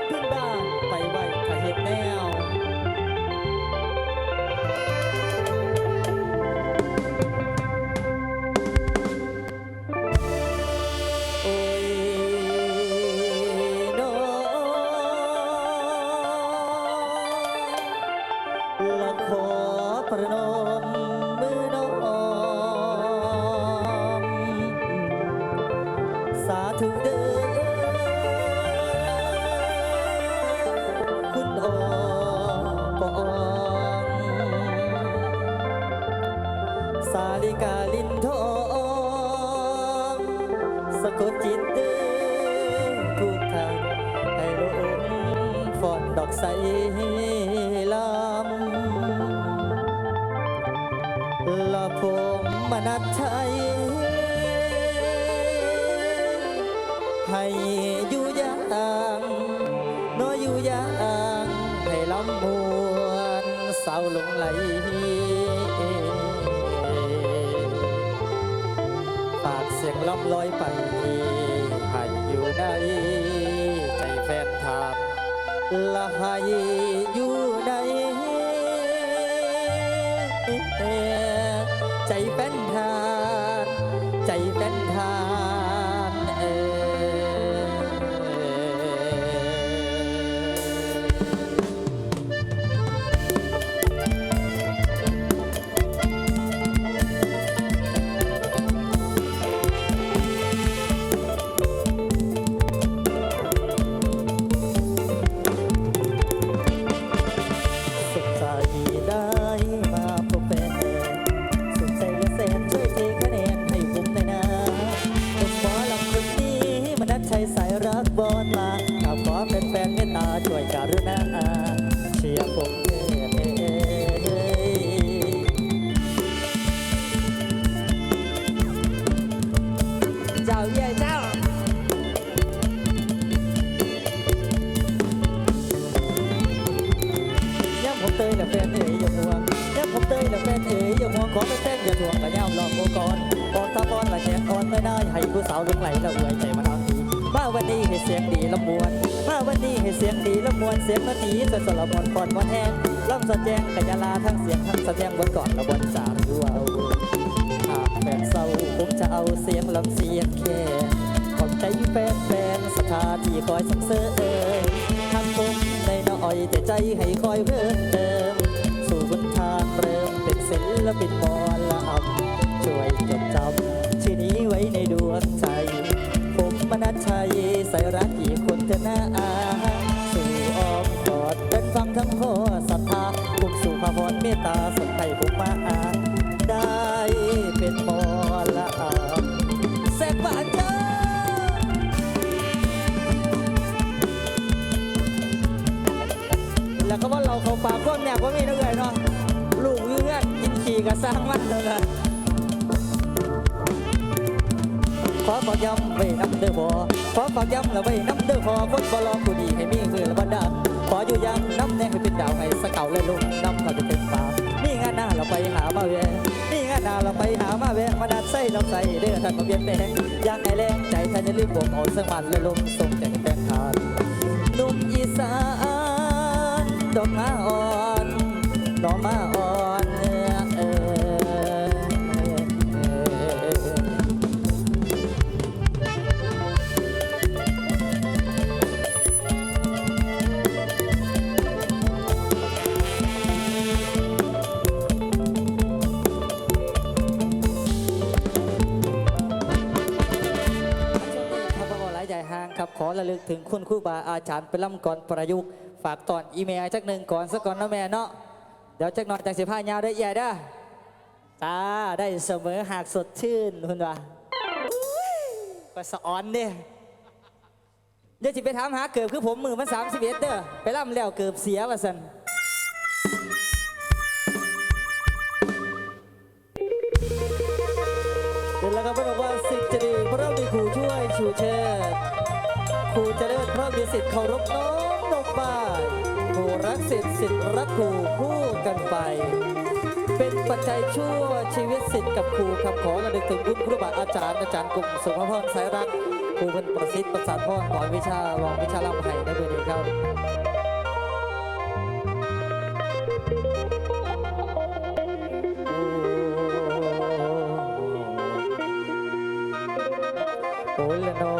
พื้นบ้านไปไว้ถ้าเห็ดแนวโอ้ยน้องละขอประนมมือน้อมสาธุเด้อคุณโอปองสาลิกาลินทองสะกดจิตเด้อทุกทางให้ลงฟอนดอกใสลำละพงมนัดชัยให้อยู่อย่างน้อยอยู่อย่างให้ลำมวนเศร้าหลงไหลปากเสียงล่ำลอยไปให้อยู่ในใจแฟนทางละให้อยู่ในใจแฟนทานใจแฟนทานสุขใจได้มาพบแฟนสุขใจและแสนช่วยเทคะแนนให้ผมหน่อยนะหนุ่มหมอลำคนนี้มันนัดใช้สายรักบอลมาถ้าขอเป็นแฟนเมตตาช่วยการุณาเชียร์ผมเถิดเจ้าเย่เจ้าย่ำผมเตยและแฟนเอ๋ยอย่าห่วงย่ำผมเตยและแฟนเอ๋ยอย่าห่วงขอเป็นแฟนอย่าห่วงกะย่ำหลอกโมก่อนอ่อนตาบอนละแขกอ่อนไม่ได้ให้ผู้สาวลงไหลละอวยใจมันเอาทีมาวันนี้ให้เสียงดีละมวนมาวันนี้ให้เสียงดีละมวนเสียงนาทีสดสดละมวนก่อนมวนแห้งล่ำสะแจงกะยาลาทั้งเสียงทั้งสะแจงบนก่อนละบนสามดูเอาหากแฟนเศร้าผมจะเอาเสียงลำเสียงแค่ขอบใจแฟนสถานที่คอยส่งเสริมทำผมในน้อยแต่ใจให้คอยเพิ่มเติมสู่บนทางเริ่มเป็นศิลปินหมอลำช่วยจดจำชื่อนี้ไว้ในดวงใจผมมนัดชัยใส่รักกี่คนเธอหน้าสู่อ้อมกอดเป็นฟังทั้งพ่อศรัทธาผมสู่พระพรเมตตาส่งให้ผมมาได้เป็นหมอลำแสกบานเจ้าแล้วก็ว่าเราเขาปากพวกเนี่ยก็มีนักเรียนเนาะลูกยืนกินขี่กับสร้างมันเลยนะขอฝากย้ำไว้น้ำเด้อพอขอฝากย้ำแล้วไว้น้ำเด้อพอคนบอลองกูดีให้มีมือละบันดาลขออยู่ยังน้ำแดงให้เป็นดาวให้สเก่าและลงน้ำเขาจะเป็นฟ้านี่งานหน้าเราไปหามาแวะนี่งานหน้าเราไปหามาแวะมาดัดใส่เราใส่เด้อท่านมาเบียนแดงอยากให้แรงใจท่านจะรีบบอกเอาสังมันและลงส่งแต่แฟนทานหนุ่มอีสานดอกมาอ่อนดอกมาอ่อนครับขอระลึกถึงคุณครูบาอาจารย์เป็นล่ำก่อนประยุกต์ฝากตอนอีเมลจักหนึ่งก่อนสักก่อนนะแม่เนาะเดี๋ยวจักหน่อยจาก15 ยาวได้ใหญ่เด้อจ้าได้เสมอหากสดชื่นคุณว่าก็สะออนเด้เดี๋ยวจิไปถามหาเกิบคือผมมือมัน31เด้อไปล่ำแล้วเกิบเสียว่าสันเดี๋ยวแล้วก็บอกว่าสิทธิ์จะดีเพราะเรามีครูช่วยชูเชิดครูจะเลิศเพราะมีสิทธิ์เคารพน้อมนบบ่ายครูรักสิทธิ์สิทธิ์รักครูคู่กันไปเป็นปัจจัยชั่วชีวิตสิทธิ์กับครูคำขอระลึกถึงคุณครูบาอาจารย์กลุ่มสุภาพรสายรักครูเป็นประสิทธิ์ประสานพรก่อนวิชารองวิชาล่ำไห้ในเบอร์นี้ครับ ละนอ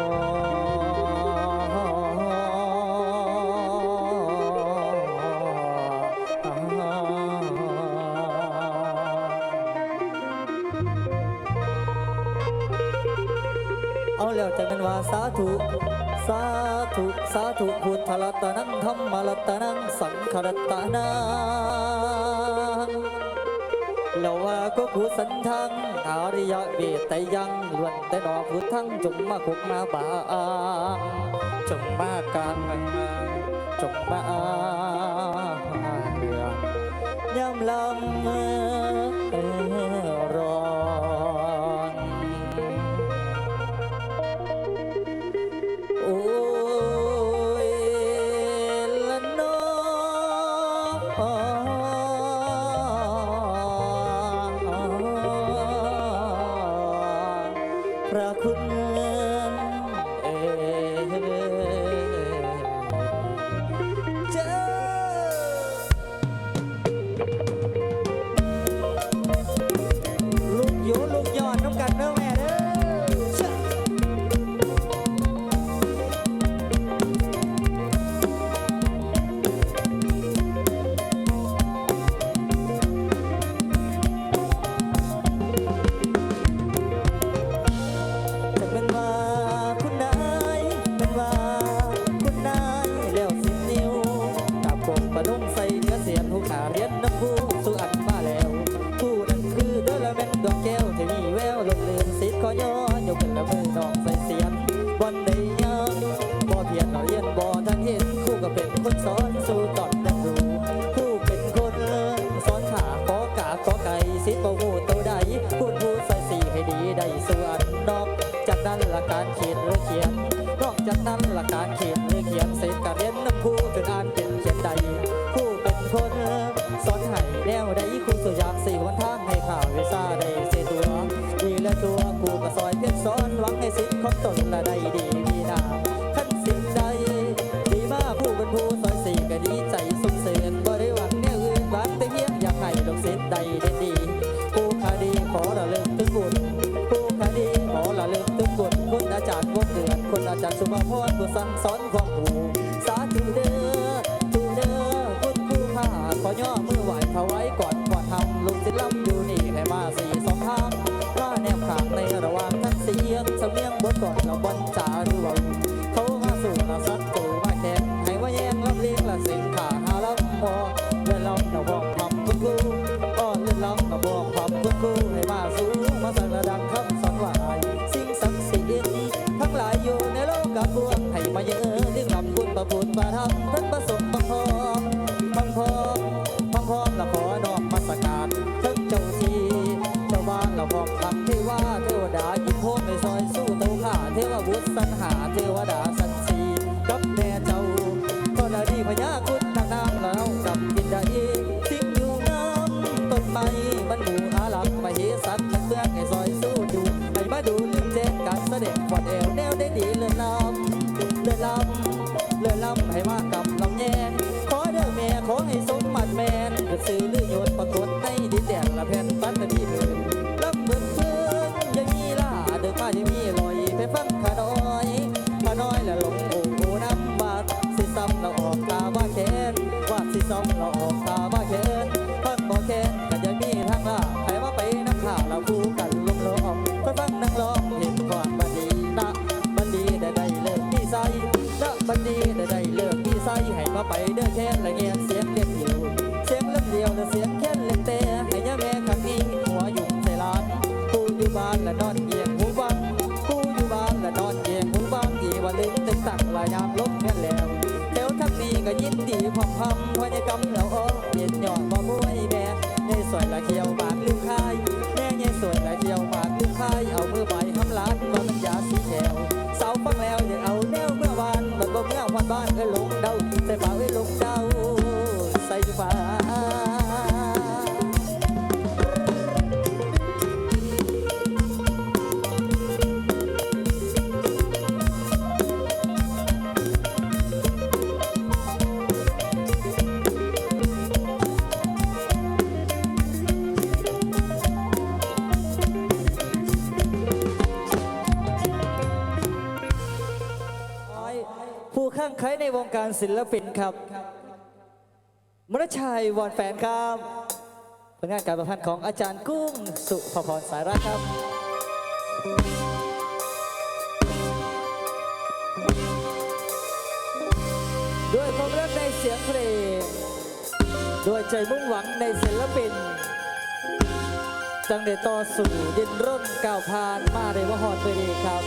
เอาแล้วจะเป็นว่าสาธุสาธุสาธุพุทธรัตนังธรรมรัตนังสังฆรัตนังแล้วว่าก็ผู้สันทังอริยเวทแต่ยังล้วนแต่ดอกพุทธังจงมาคุกมาบางจงมากลางจงมาเรืองย่ำลำร้อนโอ้ยละนอพระคุณเอ๋เจ้าลูกโยลูกยอดน้ำกันเด้อแม่เด้อเจ้าจะเป็นว่าคุณนายเป็นว่าคุณนายแล้วสินิ้วกับกบประดุงใส่เนื้อเสียนหูขาเรียนน้ำผู้สุอันมาแล้วผู้นั้นคือเดลเมนดวงแก้วที่มีแววลงลืมสิทธิ์ขอย่อยกขึ้นละมือน้องใส่เสียนวันใดยังบ่เพียรเราเรียนบ่ทันเห็นคู่ก็เป็นคนสอนสู่ตอนนั้นดูคู่เป็นคนสอนขาขอกาขอไก่สิทธิ์บ่หูตัวใดพูดใส่สีให้ดีได้สู่อันนอกจากนั้นละการเขียนหรือเขียนนอกจากนั้นละการเขียนหรือเขียนเสร็จการเรียนน้ำคู่จนอ่านเป็นเขียนใดคู่เป็นคนสอนให้แนวใดคู่สุอยากสี่วันทางให้ข่าววิซาได้เสียตัวดีและตัวกูก็ซอยเพียงสอนหวังให้สิทธิ์ของตนละได้ดีมีนาขั้นสิ่งใดดีมากผู้เป็นผู้ซอยสี่ก็ดีใจสุขเสริญบ่ได้หวังแนวอื่นหวังแต่เพียงอยากให้ดอกสิทธิ์ใดเด่นดีผู้คดีขอระลึกถึงบุญผู้คดีขอระลึกถึงบุญคุณอาจารย์วงเดือนคุณอาจารย์สุภพรผู้สั่งสอนความผู้สาธุเด้อทูเด้อคุณครูข้าขอย่อมือไหวถวายก่อนทำลูกศิษย์ล้ำอยู่นี่ให้มาสี่สองทางว่าแนบขางในระหว่างทั้งเสียงสำเนียงบทก่อนเราบนจ่าดูว่าเขามาสู่เราสัตว์ตู่มาแข่งให้ว่าแย่งรับเลี้ยงละสิงขาหาลำมอเดินลำเราบอกทำคุณครูอ้อนเดินลำเราบอกทำคุณครูให้มาสู่มาสั่งระดังคำสอนว่าสิ่งศักดิ์สิทธิ์ทั้งหลายอยู่ในโลกกับพวงให้มาเยอะเรื่องลำคุณประพุทธประธรรมทั้งประสมบังพองบังพองบังพองละขอนอกมาสการทั้งเจ้าทีเจ้าบ้านเราบอกคำเทวาเทวดาหยิบโพนในซอยสู้เต้าข่าเทวบุตรสันหาเทวดาสันสีกับแม่เจ้าก็ละดีพญาคุณนางนางแล้วกับกินได้สิ่งอยู่น้ำต้นไม้บรรลุอาลักมาเฮสัตว์ทั้งเมืองให้ซอยสู้ดูให้มาดูลืมเจ็ดการเสด็จฟอดเอวแนวได้ดีเลื่อนลำเลื่อนลำเลื่อนลำให้มากับลำแยงขอเด้อแม่ขอให้สมบัติแมนเกิดซื้อหรือโยนปรากฏในดินแดนละแผ่นปัตตานีเถิดรับเหมือนเพื่อนยังมีล่าเดินมาที่มีลอยไปฟังขาน้อยและหลงโอ้โหน้ำบาดสิซ้ำเราออกตาว่าแขนว่าสิซ้ำเราออกตาว่าแขนฟังบ่แขนกันยังมีทางล่าให้มาไปน้ำข่าเราคู่กันลมล้อมไปฟังนั่งล้อมเห็นความบันดีนะบันดีได้เลิกพี่ใสนะบันดีได้เลิกพี่ใสให้มาไปเด้อแขนละเงียนเสียงเล็กอยู่เสียงเล็กเดียวและเสียงแค่เล็กแต่ให้ยาแม่ขังนี้หัวยุ่งใส่ลานผู้อยู่บ้านและนอนเยียงหูฟังผู้อยู่บ้านและนอนเยียงหูฟังกี่วันลืมตึงตักลายยามลบแค่แล้วแถวทักนี้ก็ยินดีพร้อมพำพยกรรมแล้วอ้อเย็นหยอดบ่มวยแม่ในสวยละเขียวหมากลืมคายแม่ในสวยละเขียวหมากลืมคายเอามือใบทำลานว่ามันยาสีแขวเสาฟังแล้วอย่าเอาแนวเมื่อวานมันบ่เมื่อวันบ้านก็ลงเดาใส่ป่าไว้ลงเดาใส่ฟ้า ในวงการศิลปินครับมรชัยวอนแฟนครับผลงานการประพันธ์ของอาจารย์กุ้งสุภพรสายรักครับด้วยความรักในเสียงเพลงด้วยใจมุ่งหวังในศิลปินจังได้ต่อสู่ดินร่นก้าวผ่านมาได้ว่าฮอดไปดีครับ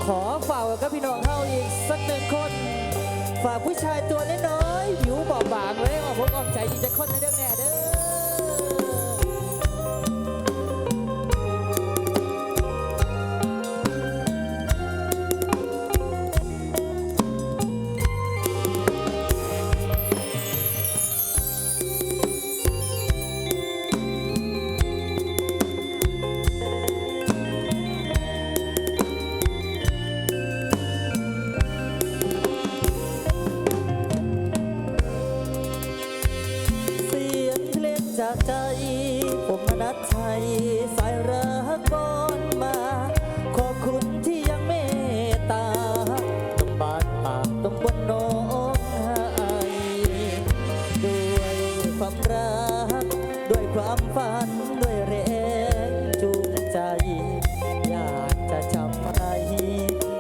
ขอฝากกับพี่น้องเฮาอีกสักหนึ่งคนฝากผู้ชายตัวน้อยๆผิวบอบบางเลยว่าผมอ้อมใจอีกจะคนในเรื่องแน่เด้อจากใจผมมนัสชัยสายรักบอนมาขอบคุณที่ยังเมตตาต้องบานปากต้องบนน้องให้ด้วยความรักด้วยความฝันด้วยแรงจูงใจอยากจะจำอะไร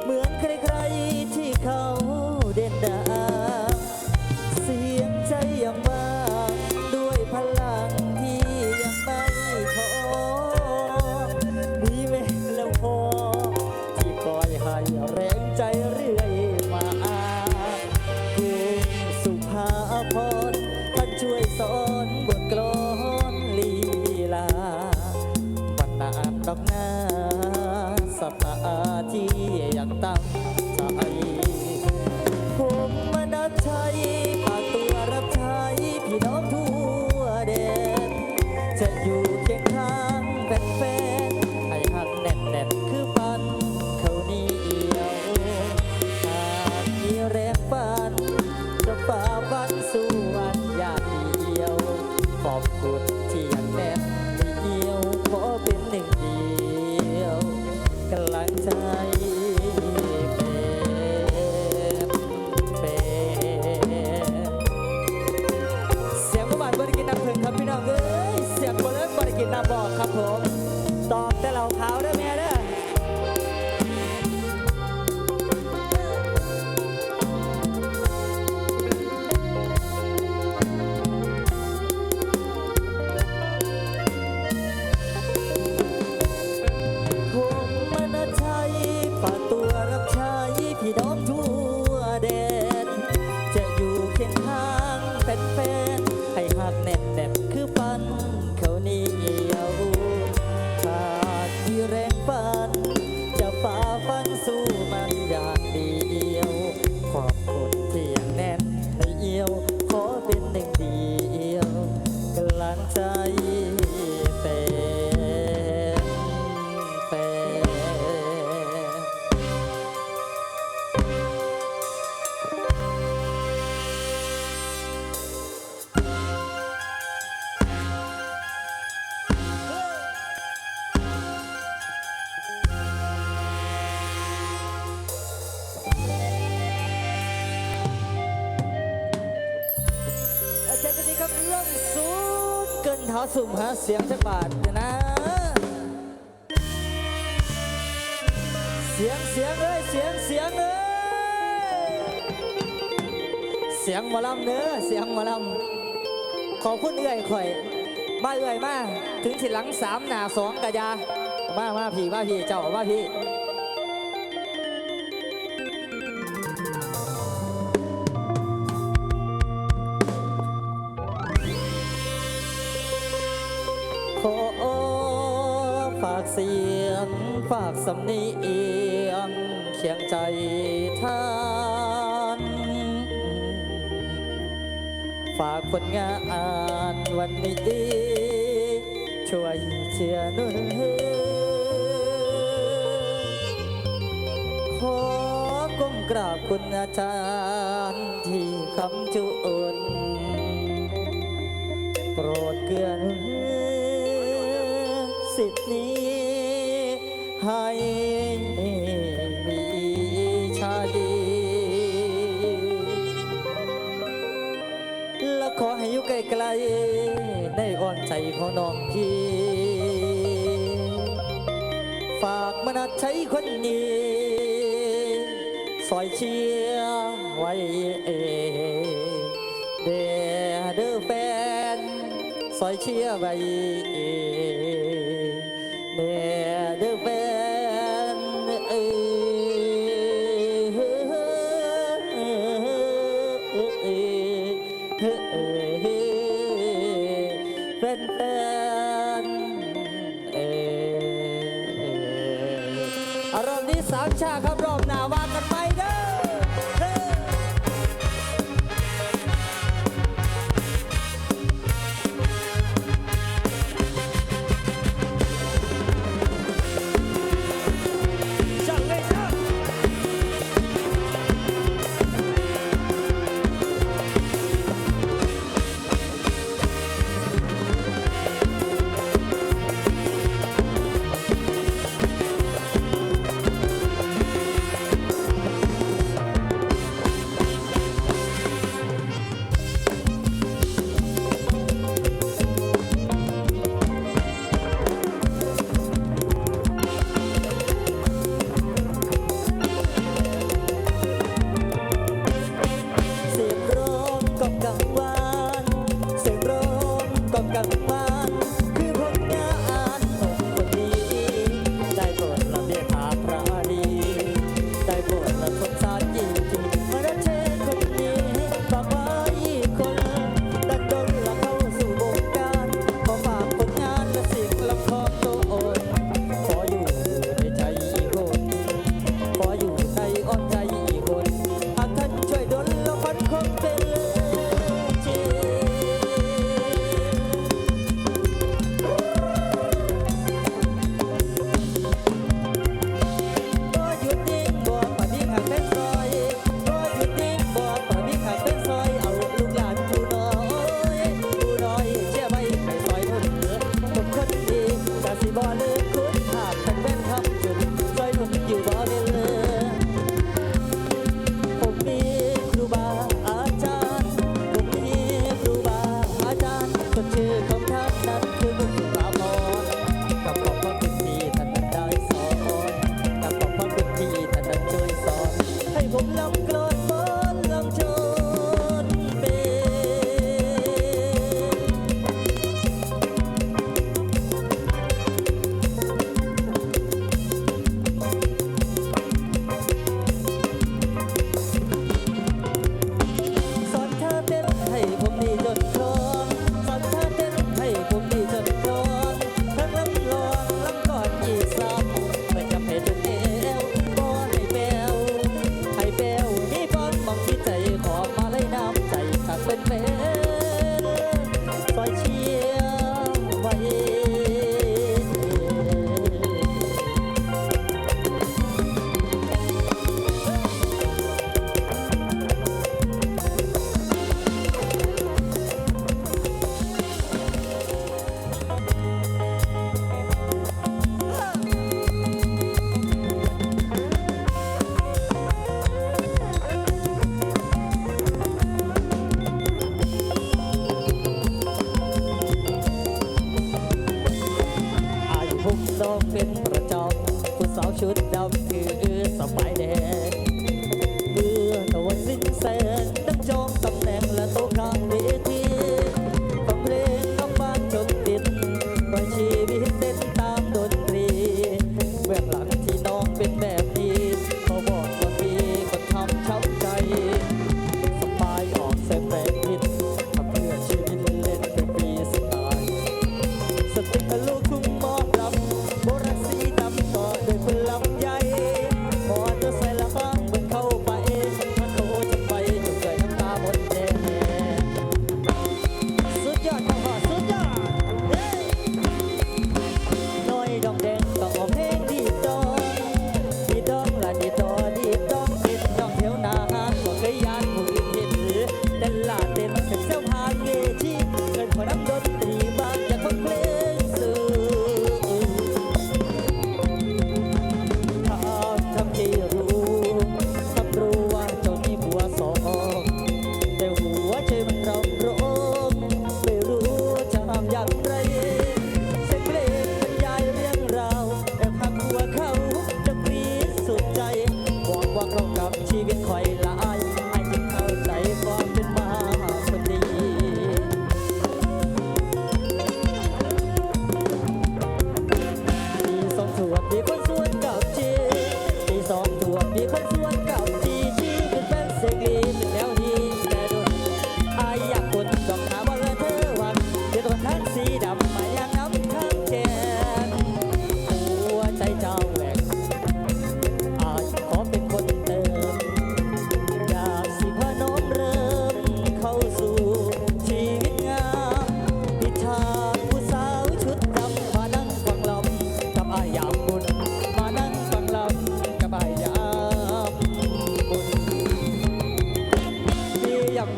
เหมือนใครๆที่เขาเด่นดังเสียงใจยังบ้าด้วยพลังที่ยังไม่ท้อมีแม่แล้วพอที่คอยให้แรงใจเรื่อยมาคุณสุภาพรท่านช่วยสอนบทกลอนลีลาวันนานดอกหน้าสัปดาห์ที่ยังตั้งใจผมมนัสชัยฝากตัวรับใช้พี่น้องทั่วแดนจะอยู่เคียงข้างเป็นแฟนให้หักแน่นๆคือปันเขานี้เอียวหากมีแรงฝันจะฝ่าฟันสู่วันยากเดียวขอบคุณที่ยังแน่นไม่เหี่ยวขอเป็นหนึ่งเดียวกำลังใจพี่น้องเอ้ยเสียงบอลเล่นบอลกินน้ำบอกครับผมตอบแต่เหล่าขาวเด้อแม่เด้อผมมนัสชัยฝากตัวรับใช้พี่น้องทั่วแดนจะอยู่เคียงข้างเป็นแฟนให้หักแน่นๆคือปันเขานี้เอียวขาดที่แรงปันจะฝ่าฟันสู้มันอย่างเดียวขอบคุณที่ยังแน่นไม่เอี่ยวขอเป็นหนึ่งเดียวกำลังใจแฟนอาจารย์จะดีครับล่องสุดเกินเท้าสุ่มหาเสียงจักบาทเดี๋ยวนะเสียงเลยเสียงเลยเสียงหมอลำเนื้อเสียงหมอลำขอพูดเอื่อยข่อยมาเอื่อยมาถึงสิหลัง3 หน้า 2กะยามาพี่เจ้ามาพี่ขอฝากเสียงฝากสำเนียงเคียงใจท่านฝากผลงานวันนี้ช่วยเชียร์นุ่นขอก้มกราบคุณอาจารย์ที่คำจุนโปรดเกื้อหนุนสิทธินี้ให้มีชาดี ไกลๆในอ้อมใจของน้องพี่ฝากมนัดใช้คนนี้ซอยเชียร์ไว้เด้อแฟนซอยเชียร์ไว้เด้อแฟนแฟนอารมณ์นี้สามชาครับรอบหน้าว่ากันไหมเด้อ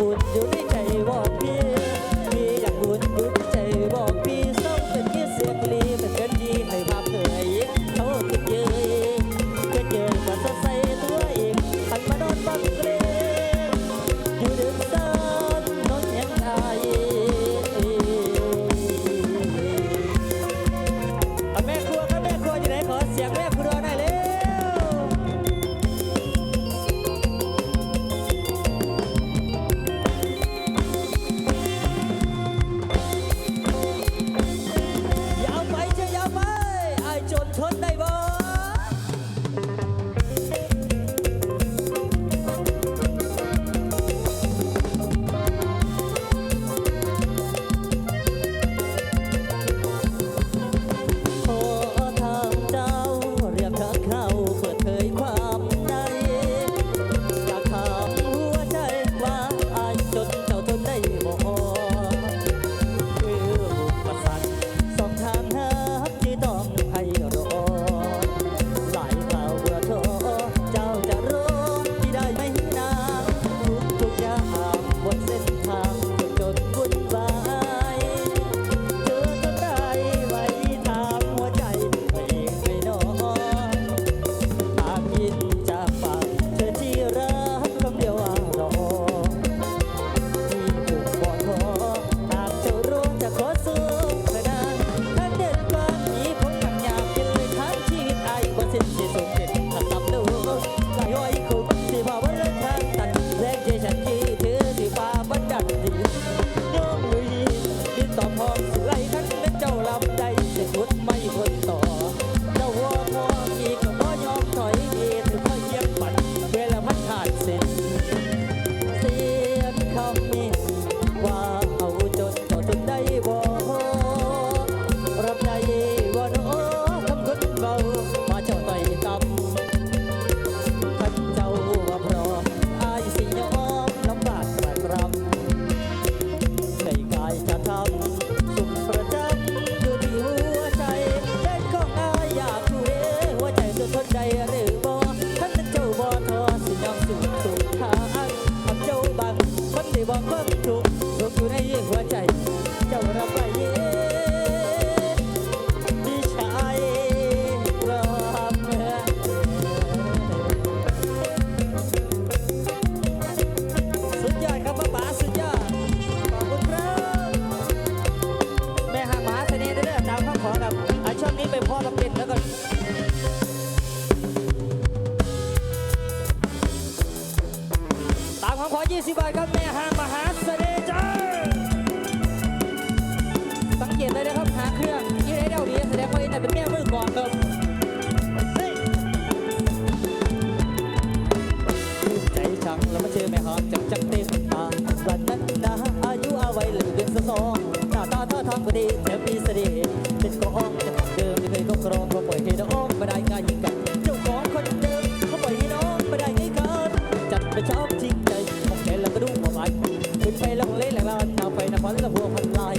บุญอยู่ในใจบอกพี่พี่อยากบุญอยู่ในใจบอกพี่เศร้าเป็นที่เสียงลีเป็นเกินยีให้ภาพเคยเขาคิดเยอะก็เจอมาสดใสตัวเองหันมานอนฟังเพลงอยู่ดึกซ้ำนอนยังไงแม่ครัวครับแม่ครัวอยู่ไหนขอเสียงแม่ครัวหน่อยเร็วยาวไปเชียวยาวไปไอ้จนทนได้บ่ ขอทางเจ้าเรียกทักเข้าเปิดเผยความในอยากถามหัวใจว่าอายจนเจ้าทนได้บ่คืออุปสรรคสองทางหาที่ต้องให้รอหลายข่าวเบื่อท้อเจ้าจะรู้ที่ได้ไหมนางทุกอย่างบนเส้นทางจนวุ่นวายเธอทนได้ไว้ถามหัวใจไม่เองไม่นอนหากยินจากปากเธอที่รักคำเดียวว่ารอที่ถูกบอกขอหากเจ้ารู้จะขอสู้ขนาดถ้าเดินกว่านี้ผมทำอยากเป็นเลยทั้งชีวิตไอ้บ่สิ้นที่สุดเป็นถ้าทำดูหลายร้อยคุกที่พาวันเลิกทางตันแรงใจฉันที่เธอที่ฟ้าบันดาลดีน้องลุยดินต่อพองสิไหลทั้งเป็นเจ้าลำใดจะสุดไม่พ้นต่อเจ้าหัวพออีกก็บ่ยอมถอยถึงพ่อเยี่ยมปัดเวลาพัดขาดเส้นเสียงคำนี้ว่าเอาจนเจ้าทนได้บ่รับใจว่าน้อคำคนเบามาเจ้าต่อยต่ำขันเจ้าว่าพร้อมอายสิยอมลำบากกระกรำในกายจะทำสุขประจำอยู่ที่หัวใจเล่นของอายอยากรู้เด้หัวใจจะทนได้หรือบ่ท่านนั้นเจ้าบ่ท้อสิยอมสู้สุดทางทำเจ้าบังคนที่บอกความถูกถูกอยู่ในหัวใจเจ้ารับไปดีชายรับสุดยอดครับป้าสุดยอดขอบคุณครับแม่หางมหาเสน่ห์เด้อตามคำขอครับช่วงนี้ไปพ่อรับเป็นแล้วก็ตามคำขอ20 บาทครับแม่หางมหาเสน่ห์จ้าสังเกตเลยนะครับหาเครื่องยี่ไรเดาดีแสดงว่าเป็นแม่มือก่อนครับใจชังแล้วมาเจอแม่หางจังเต็มตาวันนั้นนะอายุอาวัยเหลือเดือนสองหน้าตาท่าทางก็ดีแถมมีเสน่ห์เป็นกองจากเดิมที่เคยต้องกรองก็ปล่อยให้น้องไม่ได้ง่ายยิ่งกันเจ้าของคนเดิมเขาปล่อยให้น้องไม่ได้ง่ายกันจัดไปชอบจริงใจมองแขนแล้วก็ดูหัวมันขึ้นไปแล้วคงเล่นแหลงลานดาวไฟนครและพัวพันลาย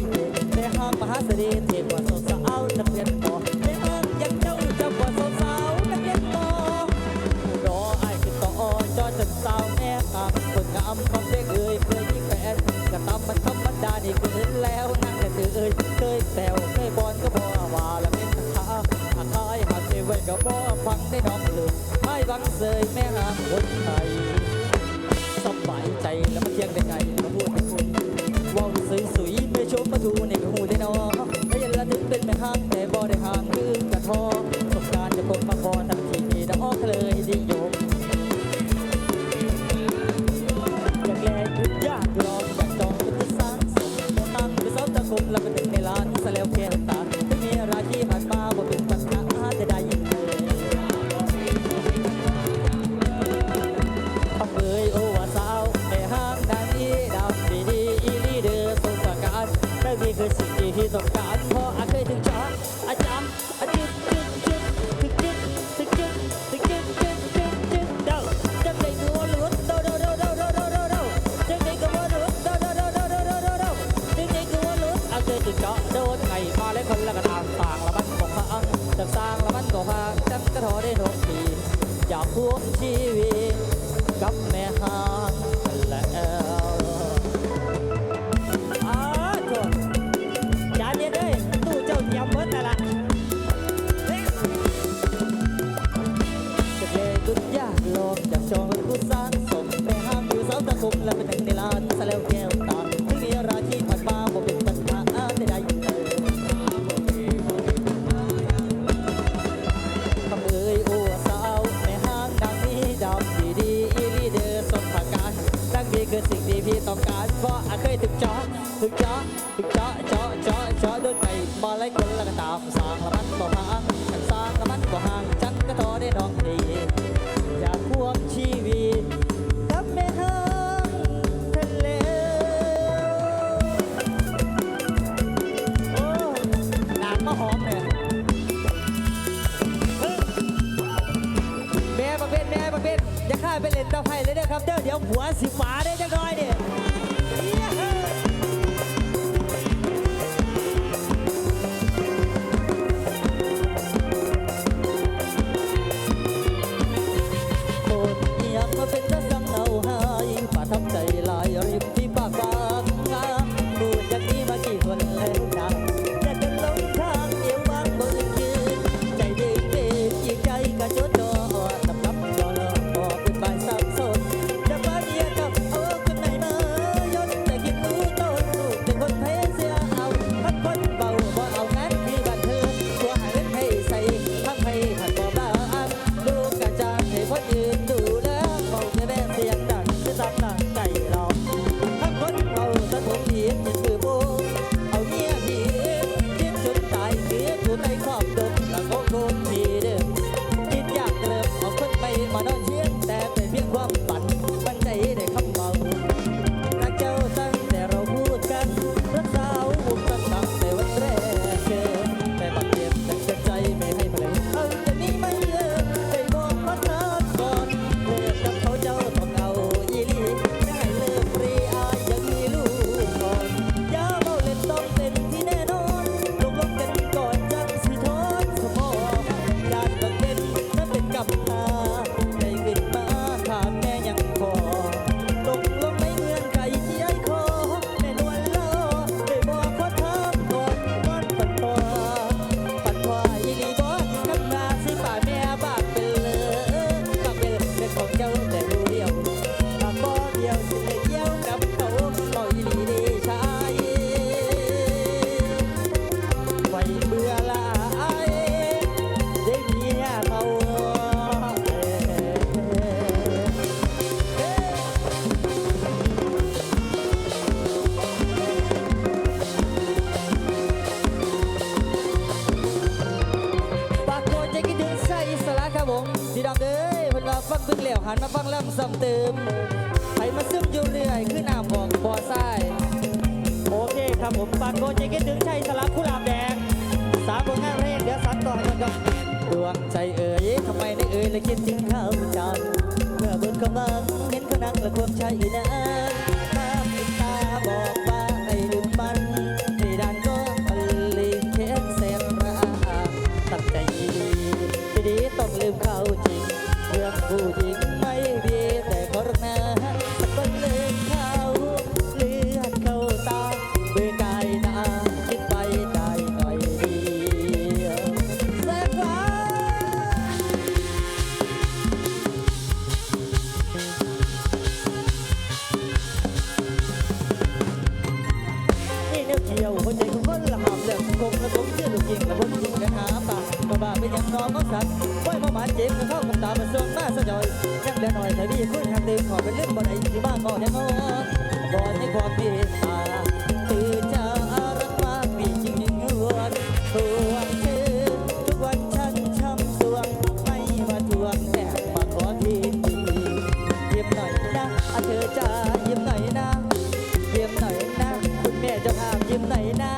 แม่ห้างมหาเสน่ห์เทพกว่าสาวนักเรียนต่อแม่ห้างยังเจ้าจะกว่าสาวนักเรียนต่อรอไอ้ขึ้นต่อจอจนสาวแม่ห้างคนงามของเด็กเอ่ยเคยมีแฟนกระตำมันธรรมดานี่ก็เห็นแล้วนั่งแต่ตื่นเคยแซวเคยบอลก็พอว่าแล้วเป็นขาอาคายหักเอไว้ก็บ่ฟังได้น้องเลยไอ้บังเสยแม่ห้างคนไทยสบายใจแล้วมันเที่ยงได้ไงมาพูดให้คุณว่าวสุยไม่ชมมาดูในหูได้นอไม่ยันละถึงเป็นแม่ห้างแต่บ่ได้ห่างคือกระทอสงการจะคงมาพอทันทีดอกเลยดีโยมอยากแลคือยากลองอยากจองเป็นสร้างสมตั้งเป็นเสาตะคุมแล้วเป็นหนึ่งในล้านสแล้วแค่ตาไม่มีอะไรที่ผ่านมาบ่เป็นปัญหาจะได้ยิ่งเอ่ยโอว่าสาวแม่ห้างดังอีดำดีอีลีเดอร์สงสารและนี่คือสิ่งที่ต้องการเพราะอาเคยถึงจออาจารย์อาจุดเดาจังได้กัวลุ้นเดาจังได้กัวลุ้นจังได้กัวลุ้นอาเคยถึงจอโดนไงมาแล้วคนละกระตามต่างละมันบอกพังจังสร้างละมันบอกพังจังกระทอได้หนกปีอยากพวงชีวิตกับแม่ห้างแล้ว เคยถึงจอถึงจอถึงจอจอจอจอโดนไก่มาไล่คนแล้วก็ตามสร้างละมันบ่พังฉันสร้างละมันบ่ห่างจังก็ทอได้น้องดีอยากควงชีวิตกับแม่ทางทะเลโอ้นานมาหอมเนี่ยแม่บักเบ็ดอย่าฆ่าไปเล่นตาไผ่เลยนะครับเดี๋ยวหัวสิฟ้าได้จังน้อยเนี่ยมาเป็นตะสังเอาหายประทับใจลายริมที่ปากบางดูจากนี้มากี่คนแล้วนะอยากจะลงทางเอวบางบนยืนใจเด็กเด็กยิ่งใจกระโจนจอตับตับจอลบอกเป็นใบสับสนจะบ้านเยียกับเอาคนไหนมายนแต่คิดรู้ต้นเป็นคนเพเสียเอาพัดคนเบาบ่เอางั้นที่บ้านเธอตัวหายเล่นให้ใส่ทั้งให้ขัดบ่บ้าดูกระจางให้คนยืนดูเสียงดังจะตัดหนังใจเราทั้งคนเอาสะทงผีจิตมือโบเอาเมียผีคิดจนตายคืออยู่ในความดมแล้วก็โกนผีเดิมคิดอยากเริ่มเอาคนไปมานอนเชียงแต่เป็นเพียงความฝันมันใจได้คำเมารักเจ้าตั้งแต่เราพูดกันรักสาวบุกตั้งแต่วันแรกเจอแต่บางเย็นตั้งใจไม่ให้เพลงเอาจะนี้ไม่เยอะใจบอกรักนานก่อนเลิกกับเขาเจ้าต้องเอาอีลีไม่ให้เลิกรีอายยังมีลูกก่อนอย่าเมาเล่นต้องเป็นที่แน่นอนลงกันก่อนจังสิทอนสมองยานบังเล่นนั่นเป็นกับตาใจขึ้นมาถามแม่ยังพอตกลงไม่เหมือนไก่ที่ไอ้คอแม่นวลล้อได้บอกขอถามก่อนนอนฝันพ่ออีลีบอกน้ำตาสิป่าแม่บาดเป็นเลยบาดเป็นของเจ้าแต่ดูเดียวบาดบ่เดียวสิเลยเกี่ยวกับเขาต่ออีลีดีชายไฟเบื่อลายได้เมียเขาปากโกจะกินถึงใส่สาระครับผมพี่ดำเด้ยเพิ่นว่าฟังเพิ่งแล้วหันมาฟังลำซ้ำเติมให้มาซึมอยู่เรื่อยคือน้ำบอกบ่อทรายโอเคครับผมปากโกจะกินถึงใส่สาระกุหลาบแดงสามผลงานเพลงเดี๋ยวสัดต่อให้ก่อนครับดวงใจเอ๋ยทำไมไม่เอ๋ยและคิดถึงข้าวจานเมื่อบนกำลังเห็นเขานั่งและควงใจนั้นน้ำตาบอกว่าให้ลืมมันให้ดันก็มันลีเค้นเส้นราตั้งใจดีต้องลืมเขาจริงเรื่องผู้หญิงไม่ดีแต่ขอรักนะสักคนลืมเขาเลือดเข้าตาเบื่อกายหนาคิดไปได้หน่อยดีแสบฟ้านี่เนี่ยเกี่ยวหัวใจของคนละหามเรื่องคงและผมเชื่อลูกยิงและบนยิงกันหาปากบ้าเป็นอย่างน้องก็สัตว์ไว้มาหมาเจ็บกับเข้ากับตามันส่งมาสะจอยยังเดือหน่อยแต่พี่คุณทำเต็มขอเป็นเรื่องบ่ได้ที่บ้านก็แน่นอนก่อนในความเมตตาคือจะรักมากมีจริงยิ่งหวนทวงคืนทุกวันฉันช้ำสวงไม่มาทวงแอบมาขอคืนดียิ้มหน่อยนะเธอจะยิ้มหน่อยนะยิ้มหน่อยนะคุณแม่จะห้ามยิ้มหน่อยนะ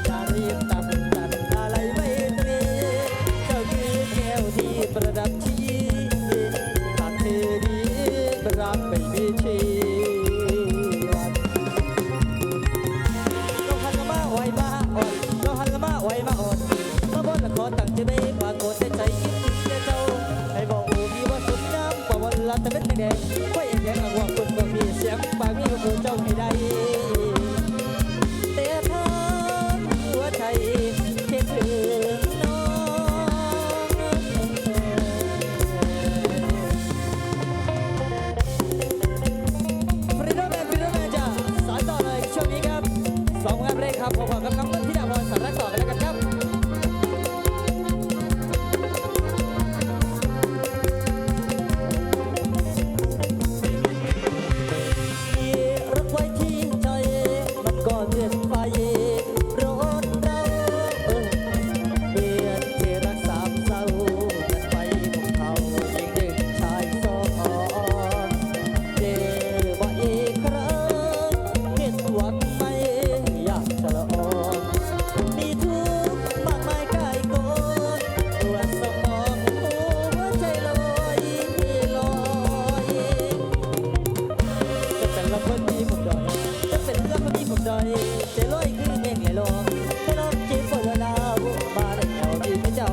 จะรีบตัดอะไรไม่ตรีเจ้าคือแก้วที่ประดับชีหากเธอดีรักไม่มีชีวันต้องหันมาไหวมาอ่อนต้องหันมาไหวมาอ่อนมาบนละขอตั้งใจไม่ปรากฏใจคิดถึงเจ้าให้บอกโอ้พี่ว่าสดน้ำกว่าวันละแต่เป็นแดงไว้แข็งอ่างว่าคนบอกพี่เสียงปากมีของเจ้าให้ได้แต่ทางหัวใจคิดถึงน้องฟรีโดแมนจ้าสายต่อเลยช่วงนี้ครับสองงานเพลงครับขอกับน้องต้นที่ดาวพรสารต่อกันแล้วกันครับรักไว้ที่ใจ ใจลอยคือเมฆไหลลงถ้าน้องจีบฝนละดาวมาได้แถวที่ไม่เจ้า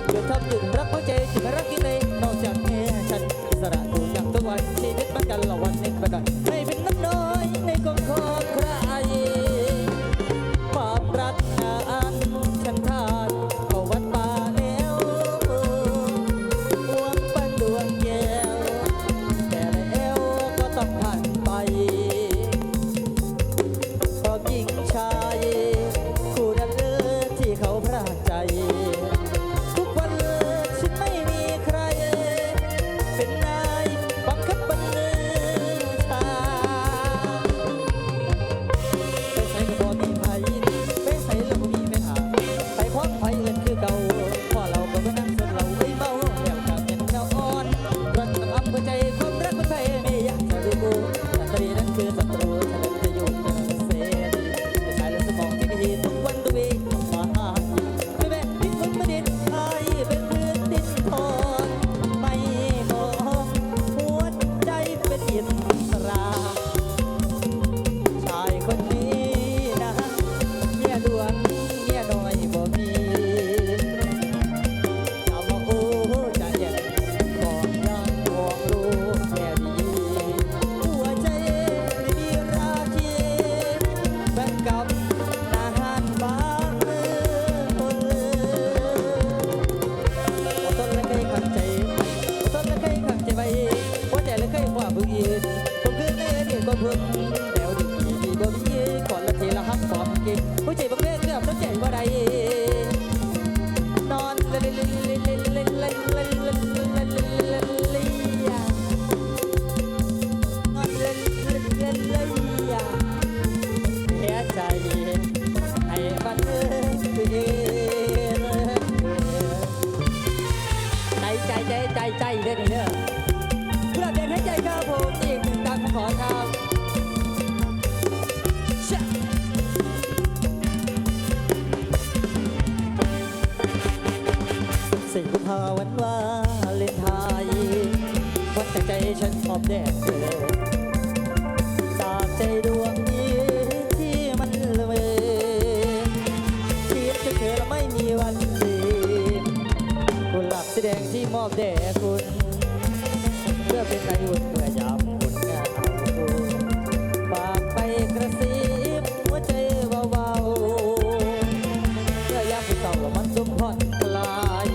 หยุดทำหยุดรักหัวใจที่ไม่รักที่ไหนนอกจากแค่ฉันอิสระอยู่อย่างทุกวันชีวิตมันกันละวันหนึ่งก็ได้ไม่เป็นน้ำน้อยในกองของใครความรักงานฉันทานเข้าวัดป่าแล้วหวงปันดวงแก้วแต่แล้วก็ต้องผ่านไปพอหญิงชายคู่นั้นเลิศที่เขาพรากใจทุกวันเลยฉันไม่มีใครเป็นนายบังคับบังเงินชาไปใส่ก็บ่มีไผไปใส่แล้วบ่มีแม่หาไปพร้อมไผเอิ้นคือเก่าพอเราก็บ่นั่งสนเราไว้เมาแล้วก็เป็นเจ้าอ่อนรักกับอำเภอใจความรักมันไผไม่อยากจะดูอันตรีนั้นคือศัตรูฉันจะอยู่เป็นเสรีแต่ชายและสมองที่ดีทุกวันตัวเองมาหาไม่แม่ดิ้นคนมาดิ้นไอ้เป็นพื้นดินทอนไม่มองหัวใจเป็นอิสระ ชายคนนี้นะเมียหลวงเมียน้อยบ่มีถามว่าโอ้จะเย็นบอกยังบอกลูกแค่ดีหัวใจไม่มีราคีแบ่งกับอาหารบางมือคนอดทนและเคยขังใจอดทนและเคยขังใจไว้หัวใจและเคยว่าบึงยืนผมคือเนื้อเดียวก็พึ่งแล้วดีดีบ่มีก่อนละทีละหักความกินหัวใจบางเรื่องเรื่องต้องใจบ่ได้นอนเล่นเล่นเล่นเล่นเล่นเล่นเล่นเล่นเล่นเล่นเล่นเล่นเล่นนอนเล่นเล่นเล่นเล่นเสียใจให้มันเใจเด้อนี่เด้อเพื่อเดินให้ใจครับผมอีกหนึ่งการขอครับสิ่งกุมภาวันวาเลนไทน์วันแต่ใจฉันมอบแด่เธอจากใจดวงนี้ที่มันละเมอคิดจะเธอแล้วไม่มีวันลืมกุหลาบสีแดงที่มอบแด่คุณเพื่อเป็นไออุ่นเมื่อยามอุ่นเหงาฝากไปกระซิบหัวใจเบาๆเพื่อยามผู้เศร้าแล้วมันจุ่มผ่อนคลาย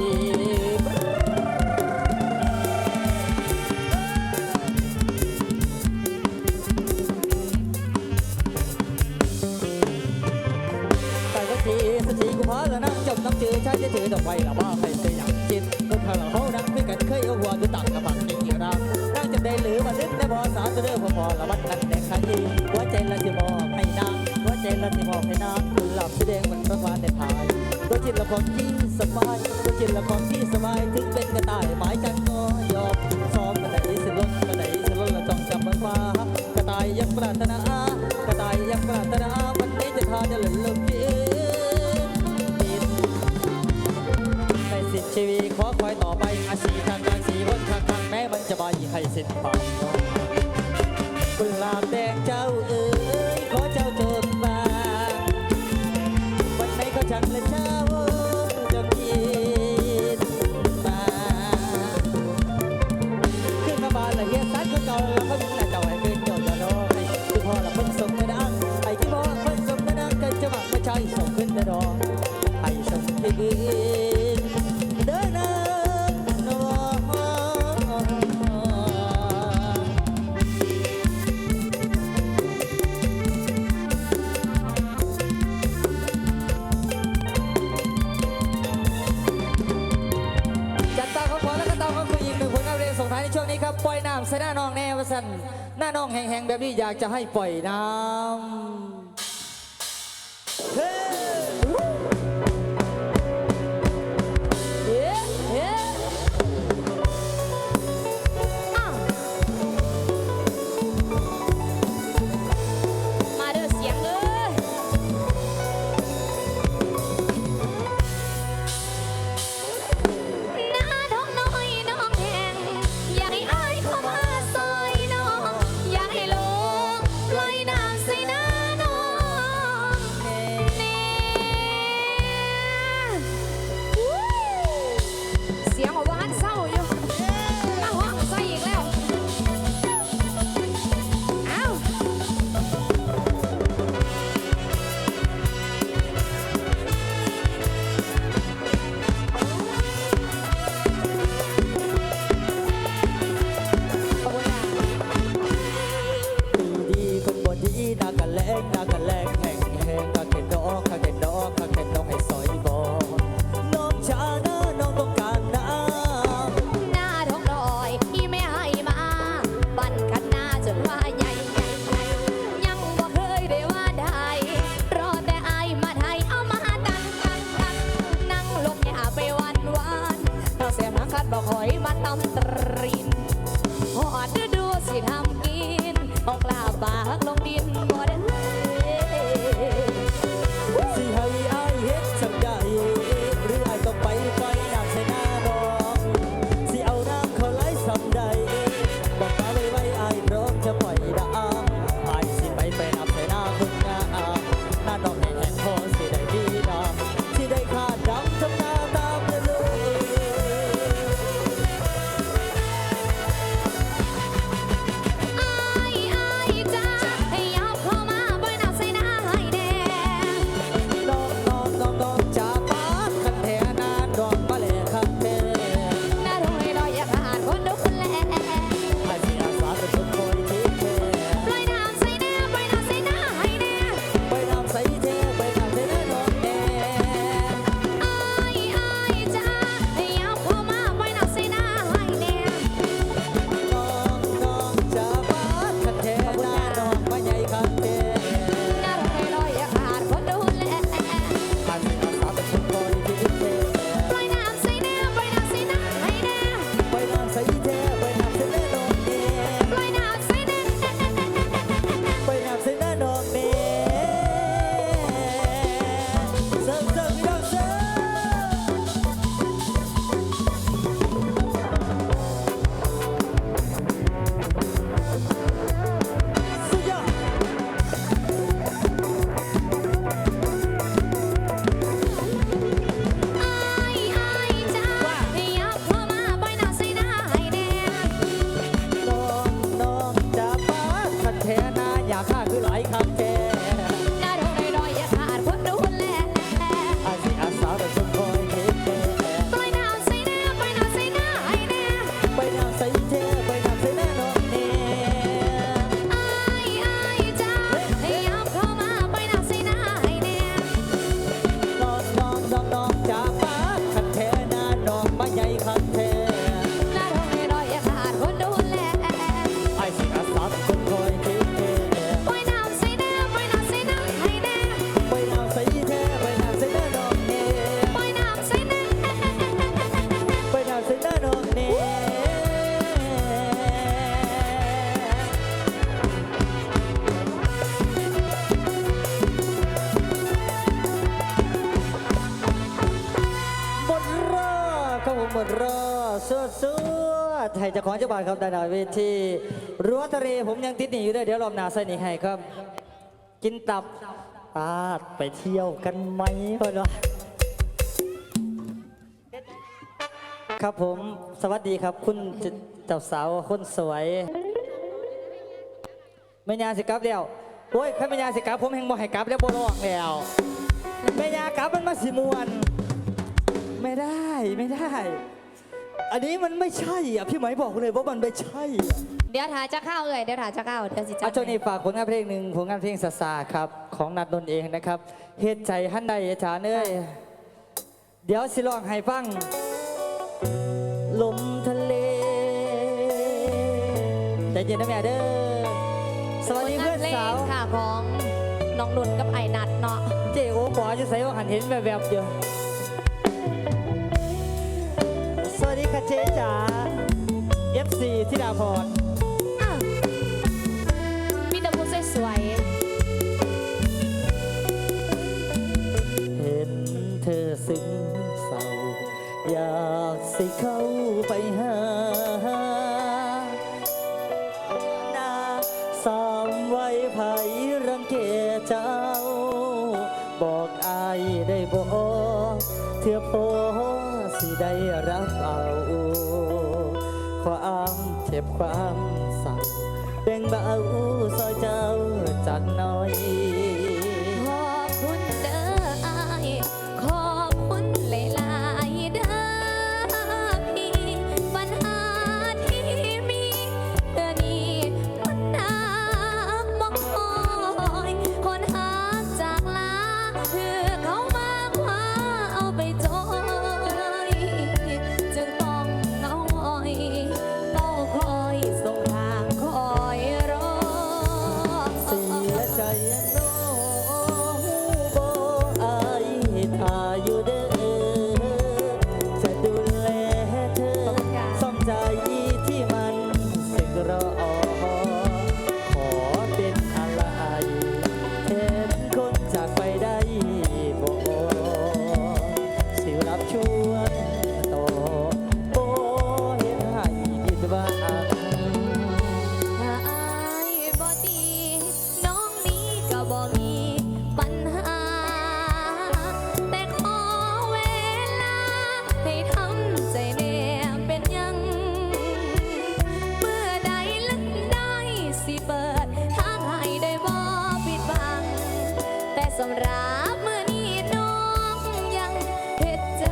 แต่ก็ทีสติกูพาแล้วนั่งจมน้ำจืดใช้จะถือดอกไม้ละบ้าใครเสียอย่างจิตคนข้างหลังเขานั่งด้วยกันเคยเอาหัวดูตักกระบังจริงๆรักนั่งจะได้หรือมานึกได้พอสาจะเริ่มพอละวันนั้นแดงขันยีหัวใจละจะมอบให้นางหัวใจละจะมอบให้นางคุณหลับแสดงมันประมาณในทายตัวจิตละของที่สบายตัวจิตละของที่สบายถึงเป็นกระต่ายหมายจันก็ยอมซ้อมกระไดสิลดกระไดสิลดละจ้องจับมันฟ้ากระต่ายยังปรารถนากระต่ายยังปรารถนาวันนี้จะทานจะหล่นลงกินในสิทธิชีวิตขอคอยต่อไปอาชีทางการสีวนทางแม้มันจะบายให้สิ้นเปล่ากุหลาบแดงเจ้าเอ๋ยขอเจ้าจงมาวันไหนก็ช่างและเจ้าจะคิดมาขึ้นมาบ้านละเฮียสัตว์ก็เก่าแล้วก็มีแต่เจ้าให้เป็นเจ้าจะรอให้คือพ่อละเพิ่งส่งได้ดังไอ้ที่พ่อเพิ่งส่งได้ดังกันจะหวังไม่ใช่ส่งขึ้นได้ดอกให้ส่งที่ดินเดินน้ำนวจัดตาเขาขอแล้วก็ตาเขาคืออีกหนึ่งผลงานเพลงส่งท้ายในช่วงนี้ครับปล่อยน้ำใส่หน้าน้องแนวสันหน้าน้องแห้งๆแบบนี้อยากจะให้ปล่อยน้ำเฮ้มาเด้อเสียงเลยหน้าน้องน้อยน้องแห้งอยากให้อายเข้ามาซอยน้องอยากให้ลงปล่อยน้ำใส่หน้า รอสวดสวดให้เจ้าของเจ้าบ้านครับด้านหน้าเวทีรั้วทะเลผมยังติดหนีอยู่ด้วยเดี๋ยวรอบหน้าใส่หนีให้ครับ กินตับไปเที่ยวกันไหมพ่อเนาะครับผมสวัสดีครับคุณเจ้าสาวคนสวยแม่ยาสิกลับแล้วโอ้ยข้าแม่ยาสิกลับผมแห่งบ่ให้กลับแล้วบ่ร้องแล้วแม่ยากลับมันมาสิมวนไม่ได้ไม่ได้ อันนี้มันไม่ใช่อ่ะพี่ไหมบอกเลยว่ามันไม่ใช่อ่ะ เดี๋ยวถาจะเข้าเดี๋ยวถาจะเข้าเดี๋ยวสิจ้า ช่วงนี้ฝากผลงานเพลงหนึ่งผลงานเพลงซาซาครับของนัดนนท์เองนะครับเฮ็ดใจฮั่นใดอาจารย์เอ้ยเดี๋ยวสิลองให้ฟังลมทะเลใจเย็นนะแม่เด้อสวัสดีเพื่อนสาว ค่ะของน้องนุ่นกับไอ้นัดเนาะ เจโอปอจะใส่ว่าหันเห็นแบบๆเดียวสวัสดีค่ะเจ๊จ๋า FC ธิดาพร อ้าวมีแต่ผู้สวย เห็นเธอซึ้งเศร้าอยากสิเข้าไปหาหน้าสามไว้ไผรังเกียจเจ้า บอกอายได้บอกเถื่อพอสิได้รับเอาความเจ็บความเศร้าแบ่งเบาซอยเจ้าจากหน้อย ๆขอบคุณเด้ออายขอบคุณหลายๆเด้อพี่ปัญหาที่มีเดือนนี้มันหนักบ่คอยคนหาจากลาคือเขามาคว้าเอาไปจอยจึงต้องเหงาหงอยเฝ้าคอยส่งทางคอยรอ เสียใจน้องบ่อายถ้าอยู่เด้อจะดูแลเธอซ่อมใจที่มันสึกรอขอเป็นอะไรเห็นคนจากไปได้บ่สิรับชวนต่อบ่เห็นให้ผิดหวัง ถ้าอายบ่ดีน้องนี้ก็บ่มีปัญหา แต่ขอเวลาให้ทำใจแน่เป็นหยัง เมื่อใดลันได้สิเปิดทางให้ได้บ่ปิดบัง แต่สำหรับเมื่อนี้น้องยังเฮ็ดใจ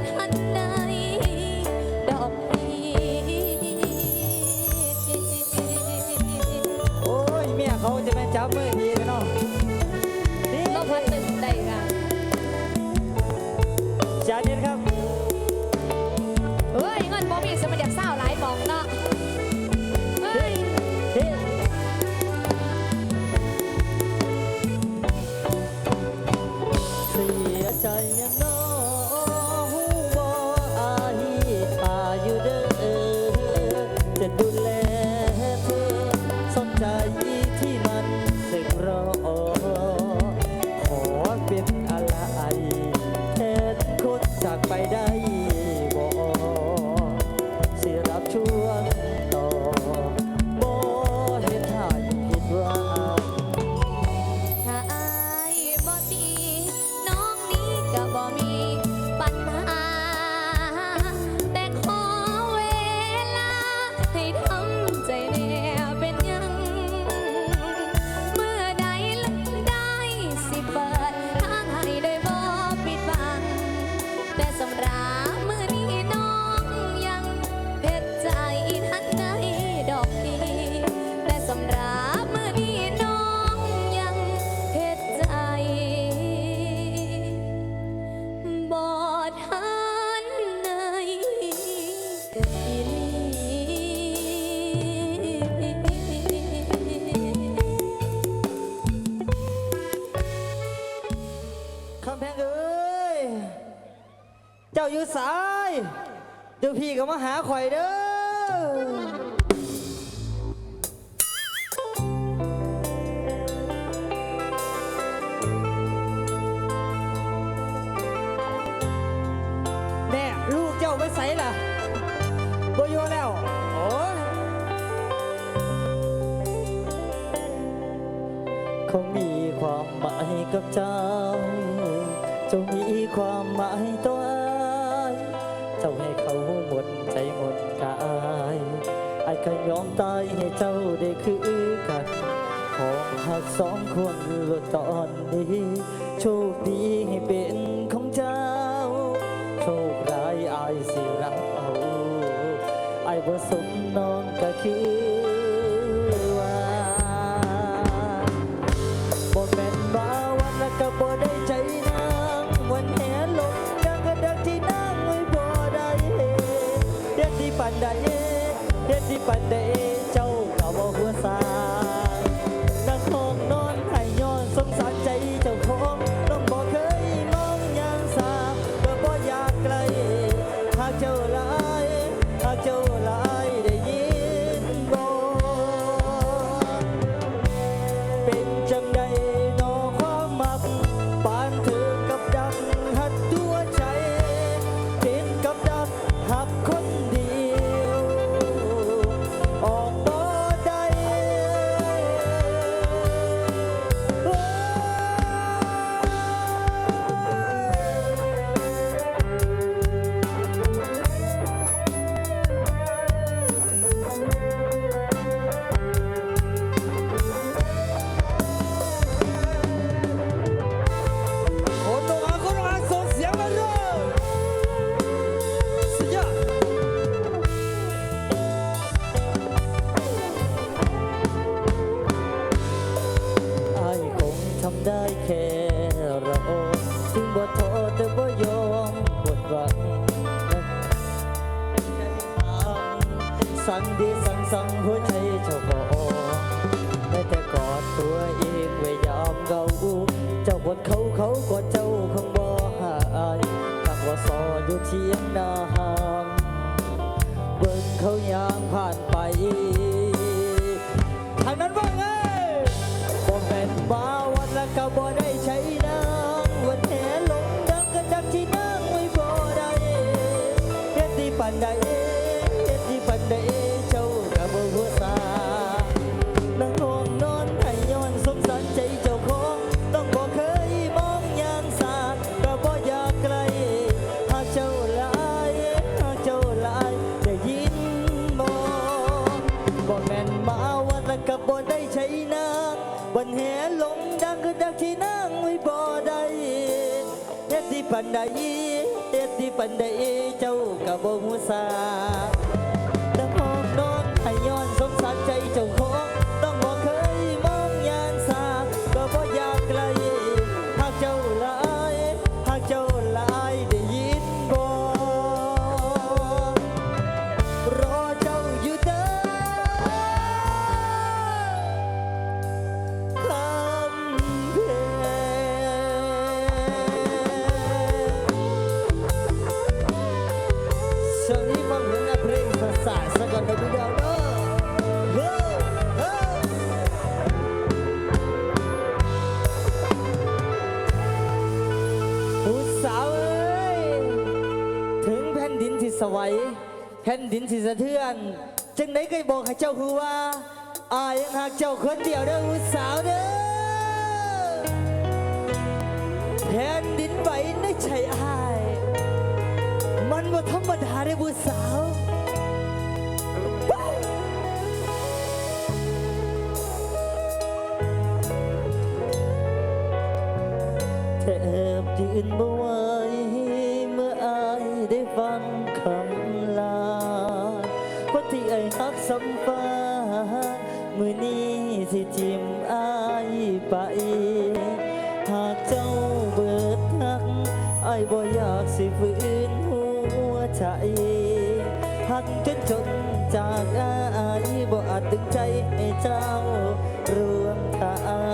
ทันใดดอกพี่ โอ้ยเมียเขาจะมาจับมือทีกันเนาะนี่ ก็พัดตึงได้ค่ะ จานเย็นครับ เฮ้ยเงินบ่มีสมัยเด็กสาวหลายหมองเนาะเฮ้ย เฮ้เสียใจยังน้องบ่อายถ้าอยู่เด้อจะดูแลเธอสนใจที่มันสึกรอขอเป็นอะไรแทนคนจากไปได้บ่สิรับช่วงต่อบ่เห็นให้ผิดหวัง ถ้าอายบ่ดีน้องนี้ก็บ่มีปัญหา แต่ขอเวลาให้ทำใจแน่เป็นหยัง เมื่อใดลันได้สิเปิดทางให้ได้บ่ปิดบัง แต่สำหรับมื้อนี้น้องยังเพ็ดใจทันใดดอกดีแต่สำหรับมื้อนี้น้องยังเพ็ดใจบ่ทันใดอีหลี คำแพงเอ้ย เจ้าอยู่สายเดี๋ยวพี่ก็มาหาข่อยเด้อ แน่ลูกเจ้าไปใส่ล่ะ เขามีความหมายกับเจ้าเจ้ามีความหมายต่ออ้ายเจ้าให้เขาหมดใจหมดกายไอ้ก็ยอมตายให้เจ้าได้คือกันของหักสองคนลดตอนนี้โชคดีให้เป็นของเจ้าโชคร้ายอายสิรับเอาไอ้บ่สมน้องก็คือว่าบ่แม่นมาวันละก็บ่ได้ใจนางวันแห่ลงยังก็ดักที่นางไว้บ่ได้เฮ็ดที่ปันใดเฮ็ดที่ปันใดเจ้าก็บ่หัวซานั่งห้องนอนให้ย้อนสงสารใจเจ้าของน้องบ่เคยมองอย่างสาก็บ่อยากไกลหากเจ้าหลายหากเจ้าหลายได้ยินบ่เป็นจังใดนอความมักปานเธอกับดักหัดตัวใจเป็นกับดักหักคนเดียวออกบ่ได้โอ้ คนลงอาคนลงอาส่งเสียงมาเลยสุดยอดไอ้คงทำได้แค่รอถึงบ่ท้อแต่บ่ยอมหมดหวังสั่งดีสั่งหัวใจเจ้าของได้แต่กอดตัวเองไว้ยามเงาเจ้ากดเขากดเจ้าคงบ่หายหากว่าซออยู่เที่ยงนาห่างเบิ่งเขายางผ่านไปทางนั้นว่าไงบ่แม่นมาวันละก็บ่ได้ใช้นางวันแห่ลงดังก็ดักที่นางไว้บ่ได้เฮ็ดที่ปันใดเฮ็ดที่ปันใดเจ้าก็บ่หัวซานั่งห้องนอนให้ย้อนสงสารใจเจ้าของต้องบ่เคยมองอย่างสาก็บ่อยากไกลหากเจ้าหลายหากเจ้าหลายได้ยินบ่บ่แม่นมาวันละก็บ่ได้ใช้นางวันแห่ลงดังก็ดักที่นางไว้บ่ได้เฮ็ดที่ปันใดเฮ็ดที่ปันใดเจ้าก็บ่ฮู้ซานั่งห้องนอนให้ย้อนสงสารใจเจ้าของต้องบ่เคยมองอย่างสาก็บ่อยากไกลหากเจ้าหลายหากเจ้าหลายได้ยินบ่รอเจ้าอยู่เด้อคำเพลช่วงนี้ฟังเพลงภาษาสกลนครเดียวเด้อเฮ้อเฮ้อ ผู้สาวเอ้ยถึงแผ่นดินที่สวัยแผ่นดินที่สะเทือนจังไหนก็บอกให้เจ้าคือว่าอายยังหากเจ้าคนเดียวเด้อผู้สาวเด้อแผ่นดินไหวในใจอายมันบ่ธรรมดาเด้อผู้สาวแทบยืนบ่ไหวเมื่ออายได้ฟังคำลาคนที่ไอ้ฮักสัมฟ้ามือนี้สิทิมอายไปหากเจ้าเบิดฮักอายบ่อยากสิฝืนหัวใจฮักจนจนจากอายบ่อาจดึงใจให้เจ้ารวมทาง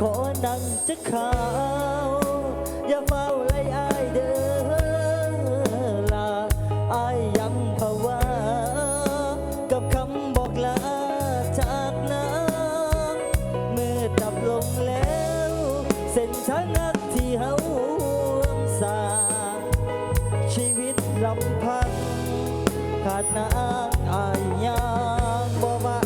ขอนั่งจะขาวอย่าเฝ้าไล่อายเด้อลาอายยังภาวะกับคำบอกลาจากน้ำเมื่อดับลงแล้วเส้นทางนักที่เฮาร่วมสร้างชีวิตลำพังขาดนางอายยังบ่ว่า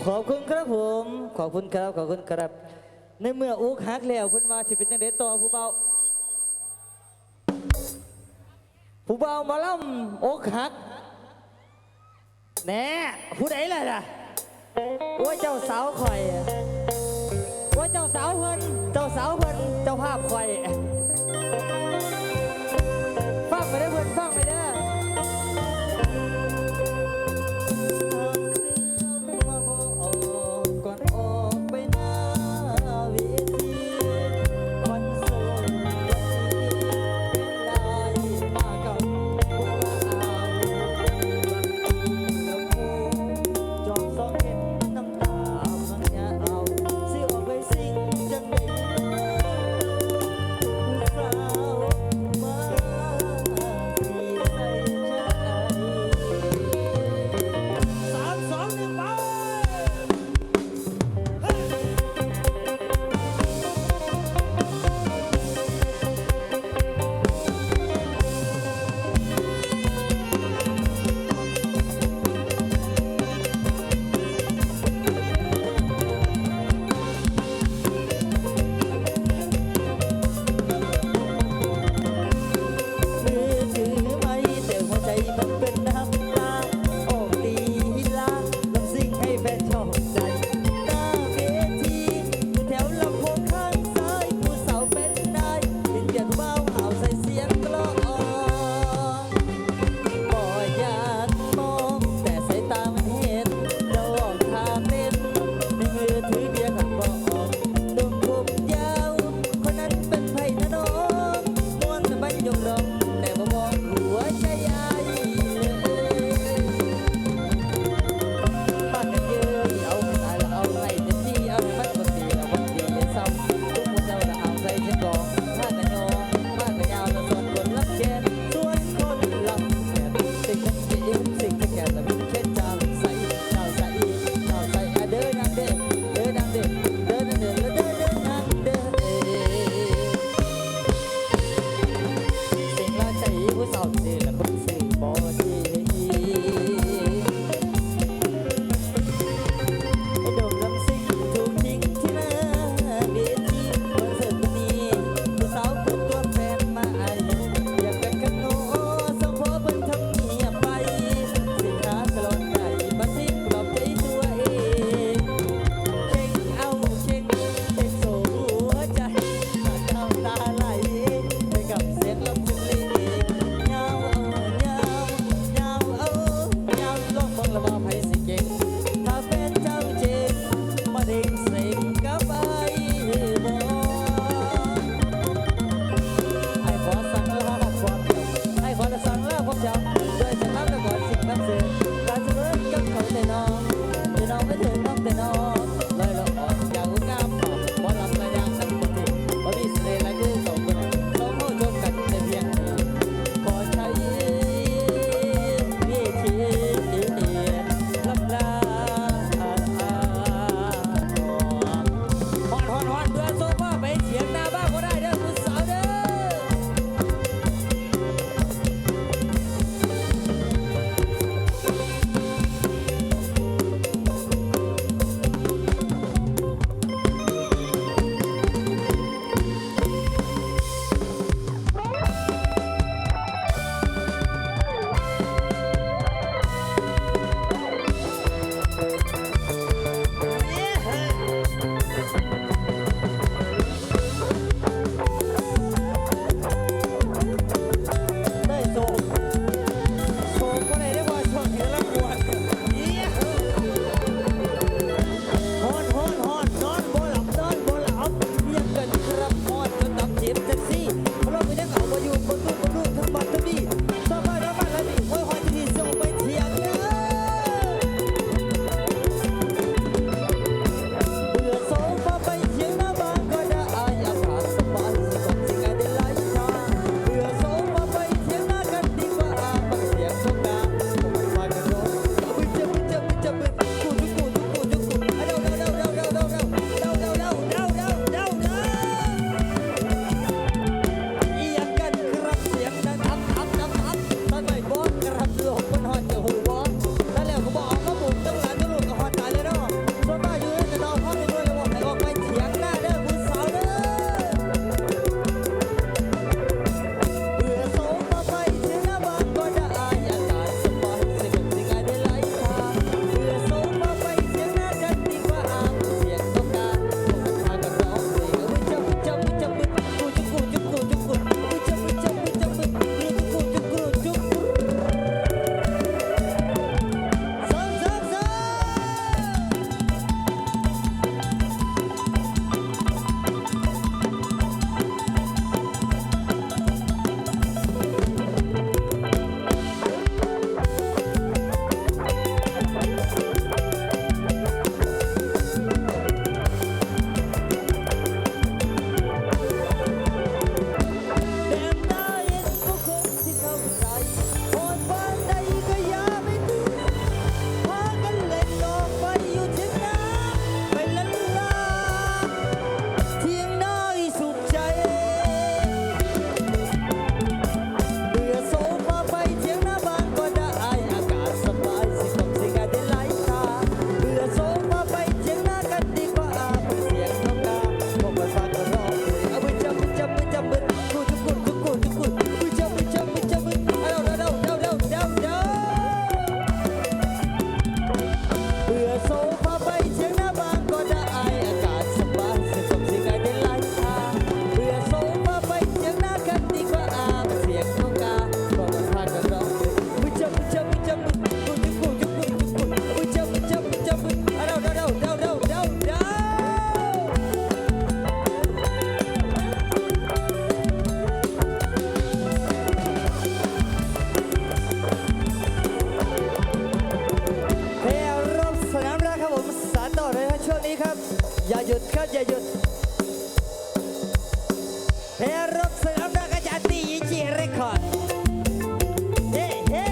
ขอบคุณครับผมขอบคุณครับขอบคุณครับในเมื่ออุกหักแล้วเพิ่นว่าสิเป็นจังได๋ต่อผู้เบาหมาล่ำอกหักแหน่ผู้ใดล่ะโอ้ยเจ้าสาวข่อยโอ้ยเจ้าสาวเพิ่นเจ้าสาวเพิ่นเจ้าภาพข่อยฟังไปเด้อเพิ่นฟังไปเด้อมาบอกก่อนออกไปหน้าเวทีคอนเสิร์ตเป็นลายมากับผู้บ่าวแล้วผู้จอบสองเห็นน้ำตาพังยาวสิออกไปสิ่งจังใด เพรบเสริมนักอาจารย์ตีจีเรคคอร์ดเฮ้เฮ้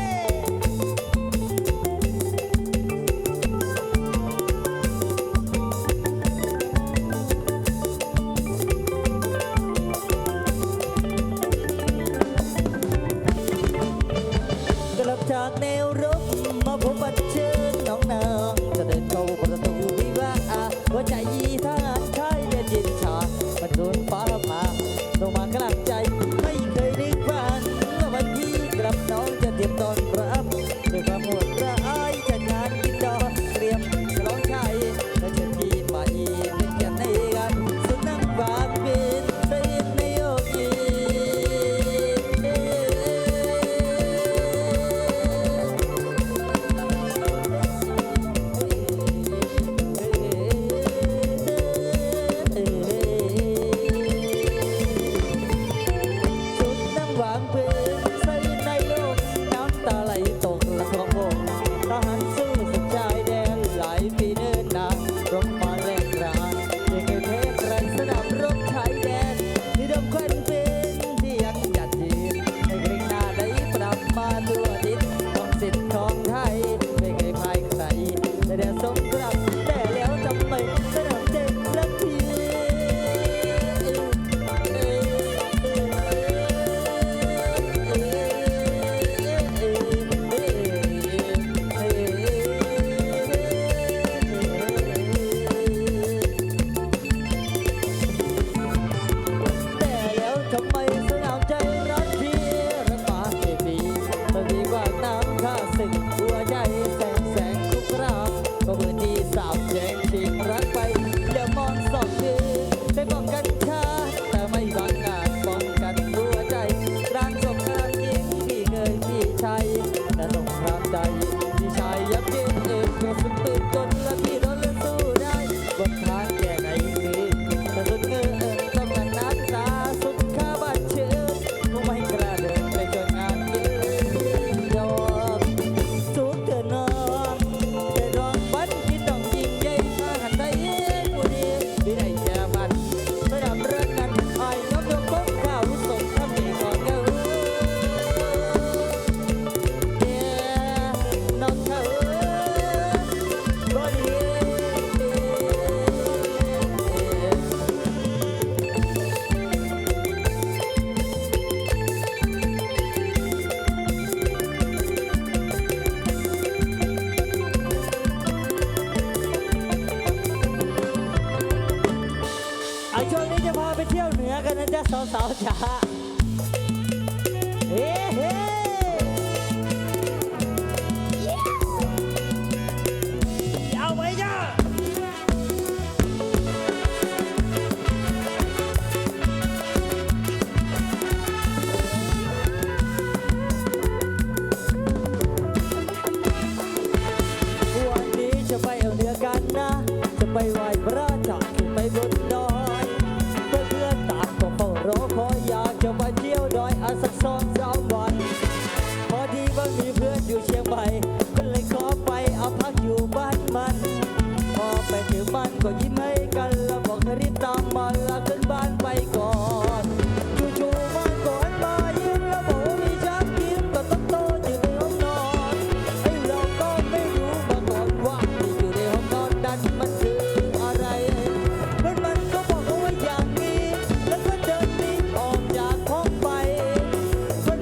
กลับจากแนวรบมาพบบันเชิญน้องนางจะเดินเข้าประตูวิวาหัวใจยีทหารชายเดินยินชามันโดนฟ้าผ่าลงมากลับใจไม่เคยนึกฝันว่าวันที่กลับน้องจะเตรียมตอนรับด้วยความโหดร้ายจัดงานกินดอกเตรียมฉลองชัยและเชิญพี่ไปเป็นแก่นในงานสุดนั่งวางเป็นเส้นในโยกี สุดน้ำหวานเพื่อนใส่ในโลกน้ำตาไหลตกละท้องวงทหารสู้สุดชายแดนหลายปีเนิ่นนานรบมาแรงกรานยังไงเทพไรสนามรบชายแดนที่ดมควันเป็นที่ยังหยัดยืนในเกรงหน้าได้ปรับมาทั่วดินของสิทธิ์ของไทยไม่เคยพ่ายใครแต่แดนสงครามแต่แล้วทำไมสนามเด็กละเพียแต่แล้วทำไมสนามใจรักพี่รักมาเก็บปีมันดีกว่าน้ำข้าศึกหัวใจแสงแสงคุกรามก็มือที่สาวแจงชิงรักไปแล้วมองสองมือได้ป้องกันชาแต่ไม่บางงานป้องกันหัวใจร้านสงครามยิงพี่เงยพี่ชัยแต่สงครามใจพี่ชายยับเยินเองกระสุนปืนกลและพี่โดนและสู้ได้บนทางแก่ไงคือแต่สุดเงยต้องมันน้ำตาสุดข้าบาดเชื้อคงไม่กล้าเดินไปจนงานยืนยอมสุดเกินนอนแต่รองบันกินต้องยิงใหญ่มาหันได้ผู้ดีพี่ได้แค่มันสนามเรื่องนั้นไอ้น้องยกป้องข้าวส่งทำดีก่อนเกาน้องเขาบ่ดี ช่วงนี้จะพาไปเที่ยวเหนือกันนะจ๊ะสาวๆจ๋าเฮ้เฮ้เอาไว้จ้าวันนี้จะไปเอาเหนือกันนะ จะไปไหว้พระจันทร์ขึ้นไปบนดอย เพื่อนต่างก็เฝ้ารอคอยอยากจะมาเที่ยวดอยอาสัก2-3 วัน พอดีว่ามีเพื่อนอยู่เชียงใหม่ก็เลยขอไปเอาพักอยู่บ้านมัน พอไปถึงบ้านก็ยิ้มให้กันแล้วบอกให้รีบตามมาลาขึ้นบ้านไปก่อนจู่ๆบ้านก่อนมายืนแล้วบอกว่ามีช้างกินก็ต้องโตอยู่ในห้องนอนไอ้เราก็ไม่รู้มาก่อนว่าที่อยู่ในห้องนอนนั้นมันคืออะไรเพื่อนมันก็บอกว่าอย่างนี้แล้วก็เดินหนีออกจากห้องไปก็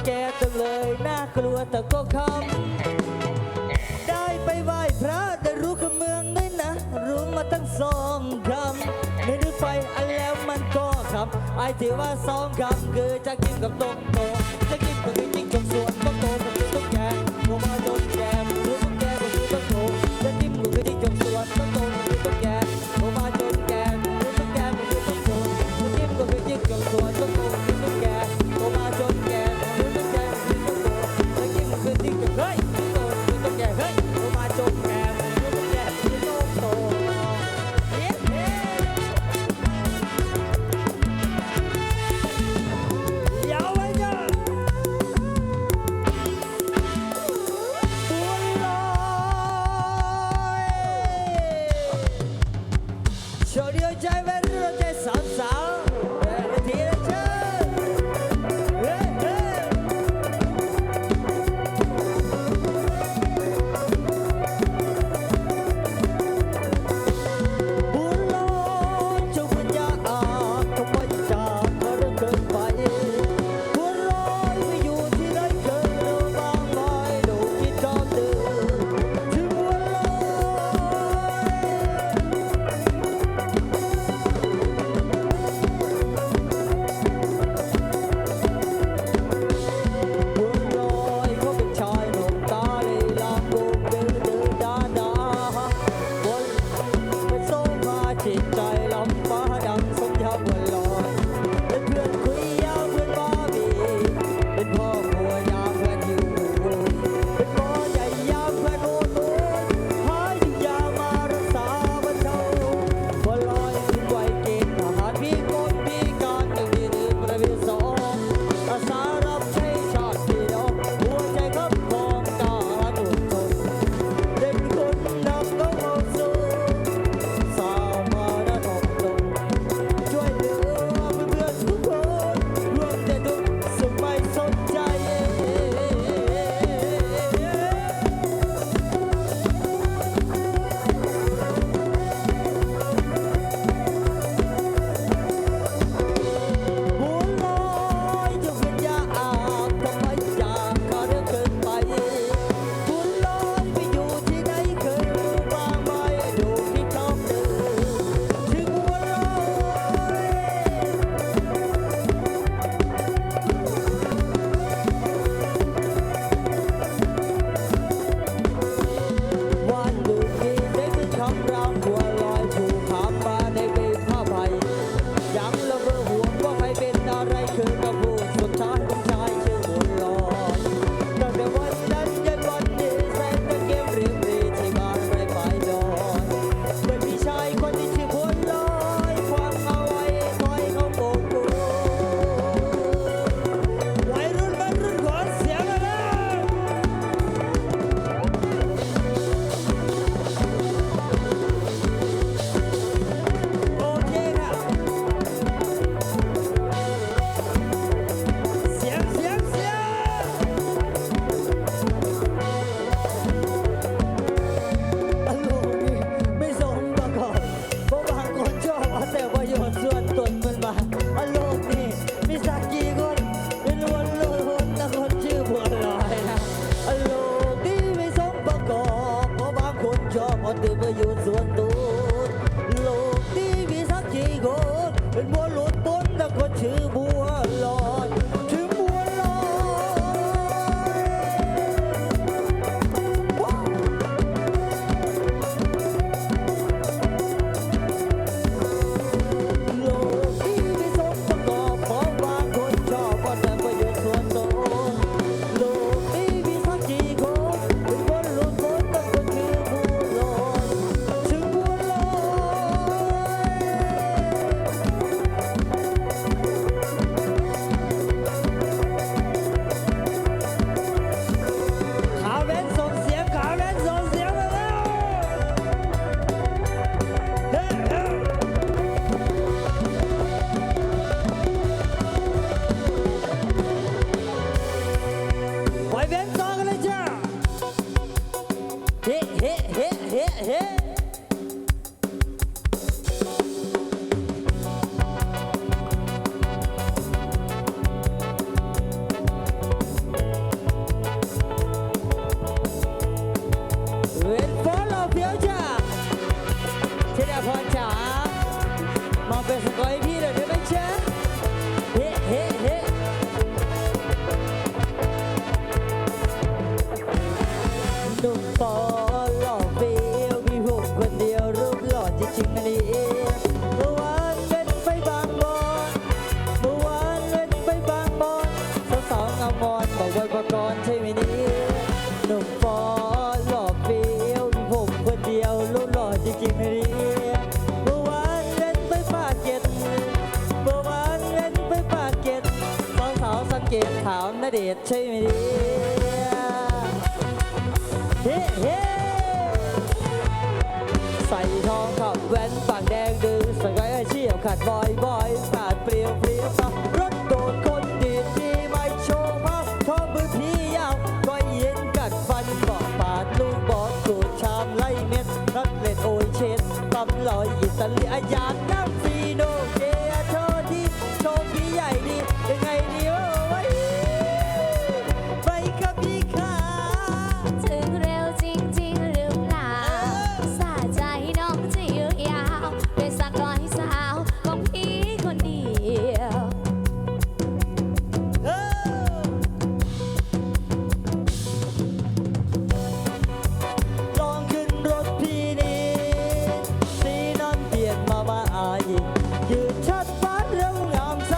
แก่จังเลยน่ากลัวแต่ก็คำได้ไปไหว้พระได้รู้คำเมืองนี่นะ รู้มาตั้งสองคำไม่นึกไปอันแล้วมันก็คำไอ้ที่ว่าสองคำคือจะกินกับตงโตจะกินก็คือจิ้งจกส่วนตงโตก็คือตุ๊กแกโตมาจนแก่รู้ตุ๊กแกก็คือตงโตจะกินก็คือจิ้งจกส่วนตงโตก็คือตุ๊กแกโตมาจนแก่รู้ตุ๊กแกก็คือตงโตจะกินก็คือจิ้งจกส่วนตงโตก็คือตุ๊กแกโตมาจนแก่รู้ตุ๊กแกก็คือตงโตจะกินก็คือจิ้งจกเฮ้ยตงโตก็คือตุ๊กแกเฮ้ยโตมาจนแก่รู้ตุ๊กแกก็คือตงโตเย้เย้ยาวไว้จ้ะบัวลอยโชว์เดียวใจแว่นเราใจสาวสาวเฮ้ยทีละเชิญเฮ้ยเฮ้ยบัวลอยเจ้าพญาอาทำไมจากก็เรื่องเกินไปบัวลอยไม่อยู่ที่ไหนเคยรู้บ้างไหมดูที่ชอบเดินถึงบัวลอยบัวลอยเขาเป็นชายหนุ่มตาลีลาโกงเดินเดินดาดาบัวเป็นโซมาจิตใจลำฟ้าดังสมยาบัวลอยเป็นเพื่อนคุยยาวเพื่อนบ้าบีเป็นพ่อบัวยามเพื่อนหิวเป็นหมอใหญ่ยามเพื่อนโอตุหายุยามารักษาบรรเทาบัวลอยขึ้นไวเกณฑ์ทหารพิกลพิการยังมีหนึ่งประเภทสองอาสารับใช้ชาติพี่น้องหัวใจครับของตาหนุ่มทนเด็กคนนำก็เอาสู้สาวมาด้านอกลงช่วยเหลือเพื่อนๆทุกคนรวมแต่ทุกสุขไม่สนใจบัวลอยเจ้าพญาอาบทำไมจากข้าเรื่องเกินไปบัวลอยไปอยู่ที่ไหนเคยรู้บ้างไหมดูที่ชอบเดินถึงบัวลอยวันหนึ่งมีได้เป็นคำรามบัวลอยถูกถามมาในเวผ้าใบยังละเมอห่วงว่าใครเป็นอะไรคือกับผู้สุดท้ายของชายชื่อบัวลอยตั้งแต่วันนั้นยันวันนี้แสนจะเกมเรียบรีที่บ้านไม่ไปดอยเมื่อมีชายคนที่ชื่อบัวลอยฟังเอาไว้คอยเขาโกงกูวัยรุ่นขอเสียงหน่อยนะโอเคค่ะเสียงอารมณ์นี่ไม่สมประกอบเพราะบางคนชอบเอาแต่ประโยชน์ส่วนตนมันมาอารมณ์นี่มีสักกี่คนเป็นวันโลดนะคนชื่อบัวลอยนะอารมณ์นี่ไม่สมประกอบเพราะบางคนชอบเอาแต่ประโยชน์ส่วนตนโลกนี้มีสักกี่คนเป็นบัวหลุดพ้นนะคนชื่อบัวลอยถึงบัวลอยว้าวโลกนี้ไม่สมประกอบเพราะบางคนชอบเอาแต่ประโยชน์ส่วนตนโลกนี้มีสักกี่คนเป็นบัวหลุดพ้นนะคนชื่อบัวลอยถึงบัวลอยขาแว้นส่งเสียงมาแล้วเฮ้เฮ้ปล่อยแว้นต่อกันเลยจ้าเฮ้เฮ้เฮ้เฮ้เฮ้ จริงนะดีเมื่อวานเล่นไปบางบอนเมื่อวานเล่นไปบางบอนสาวๆงามมอนบอกไว้ประกอนใช่ไหมดีหนุ่มฟอหล่อเฟี้ยวมีผมคนเดียวรูปหล่อจริงๆนะดีเมื่อวานเล่นไปปากเกร็ดเมื่อวานเล่นไปปากเกร็ดสาวๆสังเกตถามณเดชน์ใช่ไหมดีเฮ้เฮ้ใส่ทองขับแว่นปากแดงดื้อสกายเชี่ยวขาดบอยบอยปาดเปรี้ยวเปรี้ยวปะรถโดดคนดีดีไม่โชว์ภาพทอมือพี่ยาวก็เย็นกัดฟันบอกปาดลูกบอกสูดชามไล่เม็ดรักเล่นโอยเช็ดตำลอยอิตาลีอยากน้ำซีโนเกียโชว์ดีโชว์พี่ใหญ่ดียังไงดีวะไว้ไปกับพี่ขา ถึงเร็วจริงๆหรือเปล่าสาใจน้องจะยืดยาวด้วยสักร้อยสาวของพี่คนเดียว ลองขึ้นรถพี่นี่สีน้ำเปลี่ยนมาอายิยืนชัดฟ้าเรื่องงามใส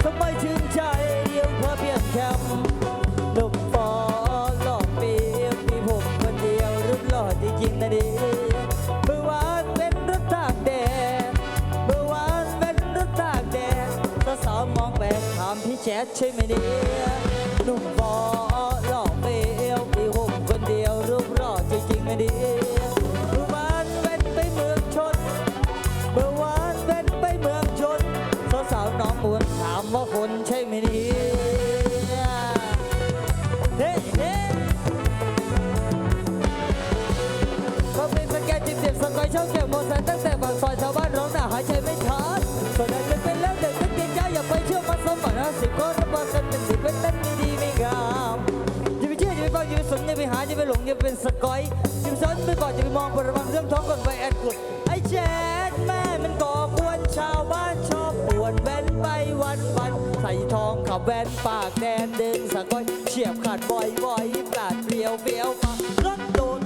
ทำไมถึงใจเดียวเพราะเพียงแคมหนุ่มฟอหล่อเปียกมีผมคนเดียวรูปหล่อจริงๆนะดีเมื่อวานเป็นรถตากแดดเมื่อวานเป็นรถตากแดดสาวๆมองแบกถามพี่แจ๊ดใช่ไหมเนี่ยหนุ่มฟอหล่อเปียกมีผมคนเดียวรูปหล่อจริงๆนะดีเมื่อวานเป็นไปเมืองชนเมื่อวานเป็นไปเมืองชนสาวๆน้องมวลถามว่าคนใช่ไหมเนี่ยเฮ้เฮ้ก็เป็นสแกนจิบเจ็บสกอยเช่าแก้วโมซันตั้งแต่ปากซอยชาวบ้านร้องหน้าหายใจไม่ทันส่วนใหญ่จะเป็นแล้วเด็กนักเรียนเจ้าอย่าไปเชื่อมันสมบัติ50ก็รับว่ากันเป็นสิบเป็นนั้นไม่ดีไม่งามอย่าไปเชื่ออย่าไปฟังอย่าไปสนอย่าไปหาอย่าไปหลงอย่าเป็นสกอยอย่าไปสนไปบอกอย่าไปมองประวังเรื่องท้องก่อนไปแอดกุดไอ้แจ๊ดแม่มันก่อกวนชาวบ้านชอบปวดแว่นไปวันใส่ทองขับแว่นปากแดนเดินสกอยเฉียบขาดบ่อยปาดเปรียวปะรถโดด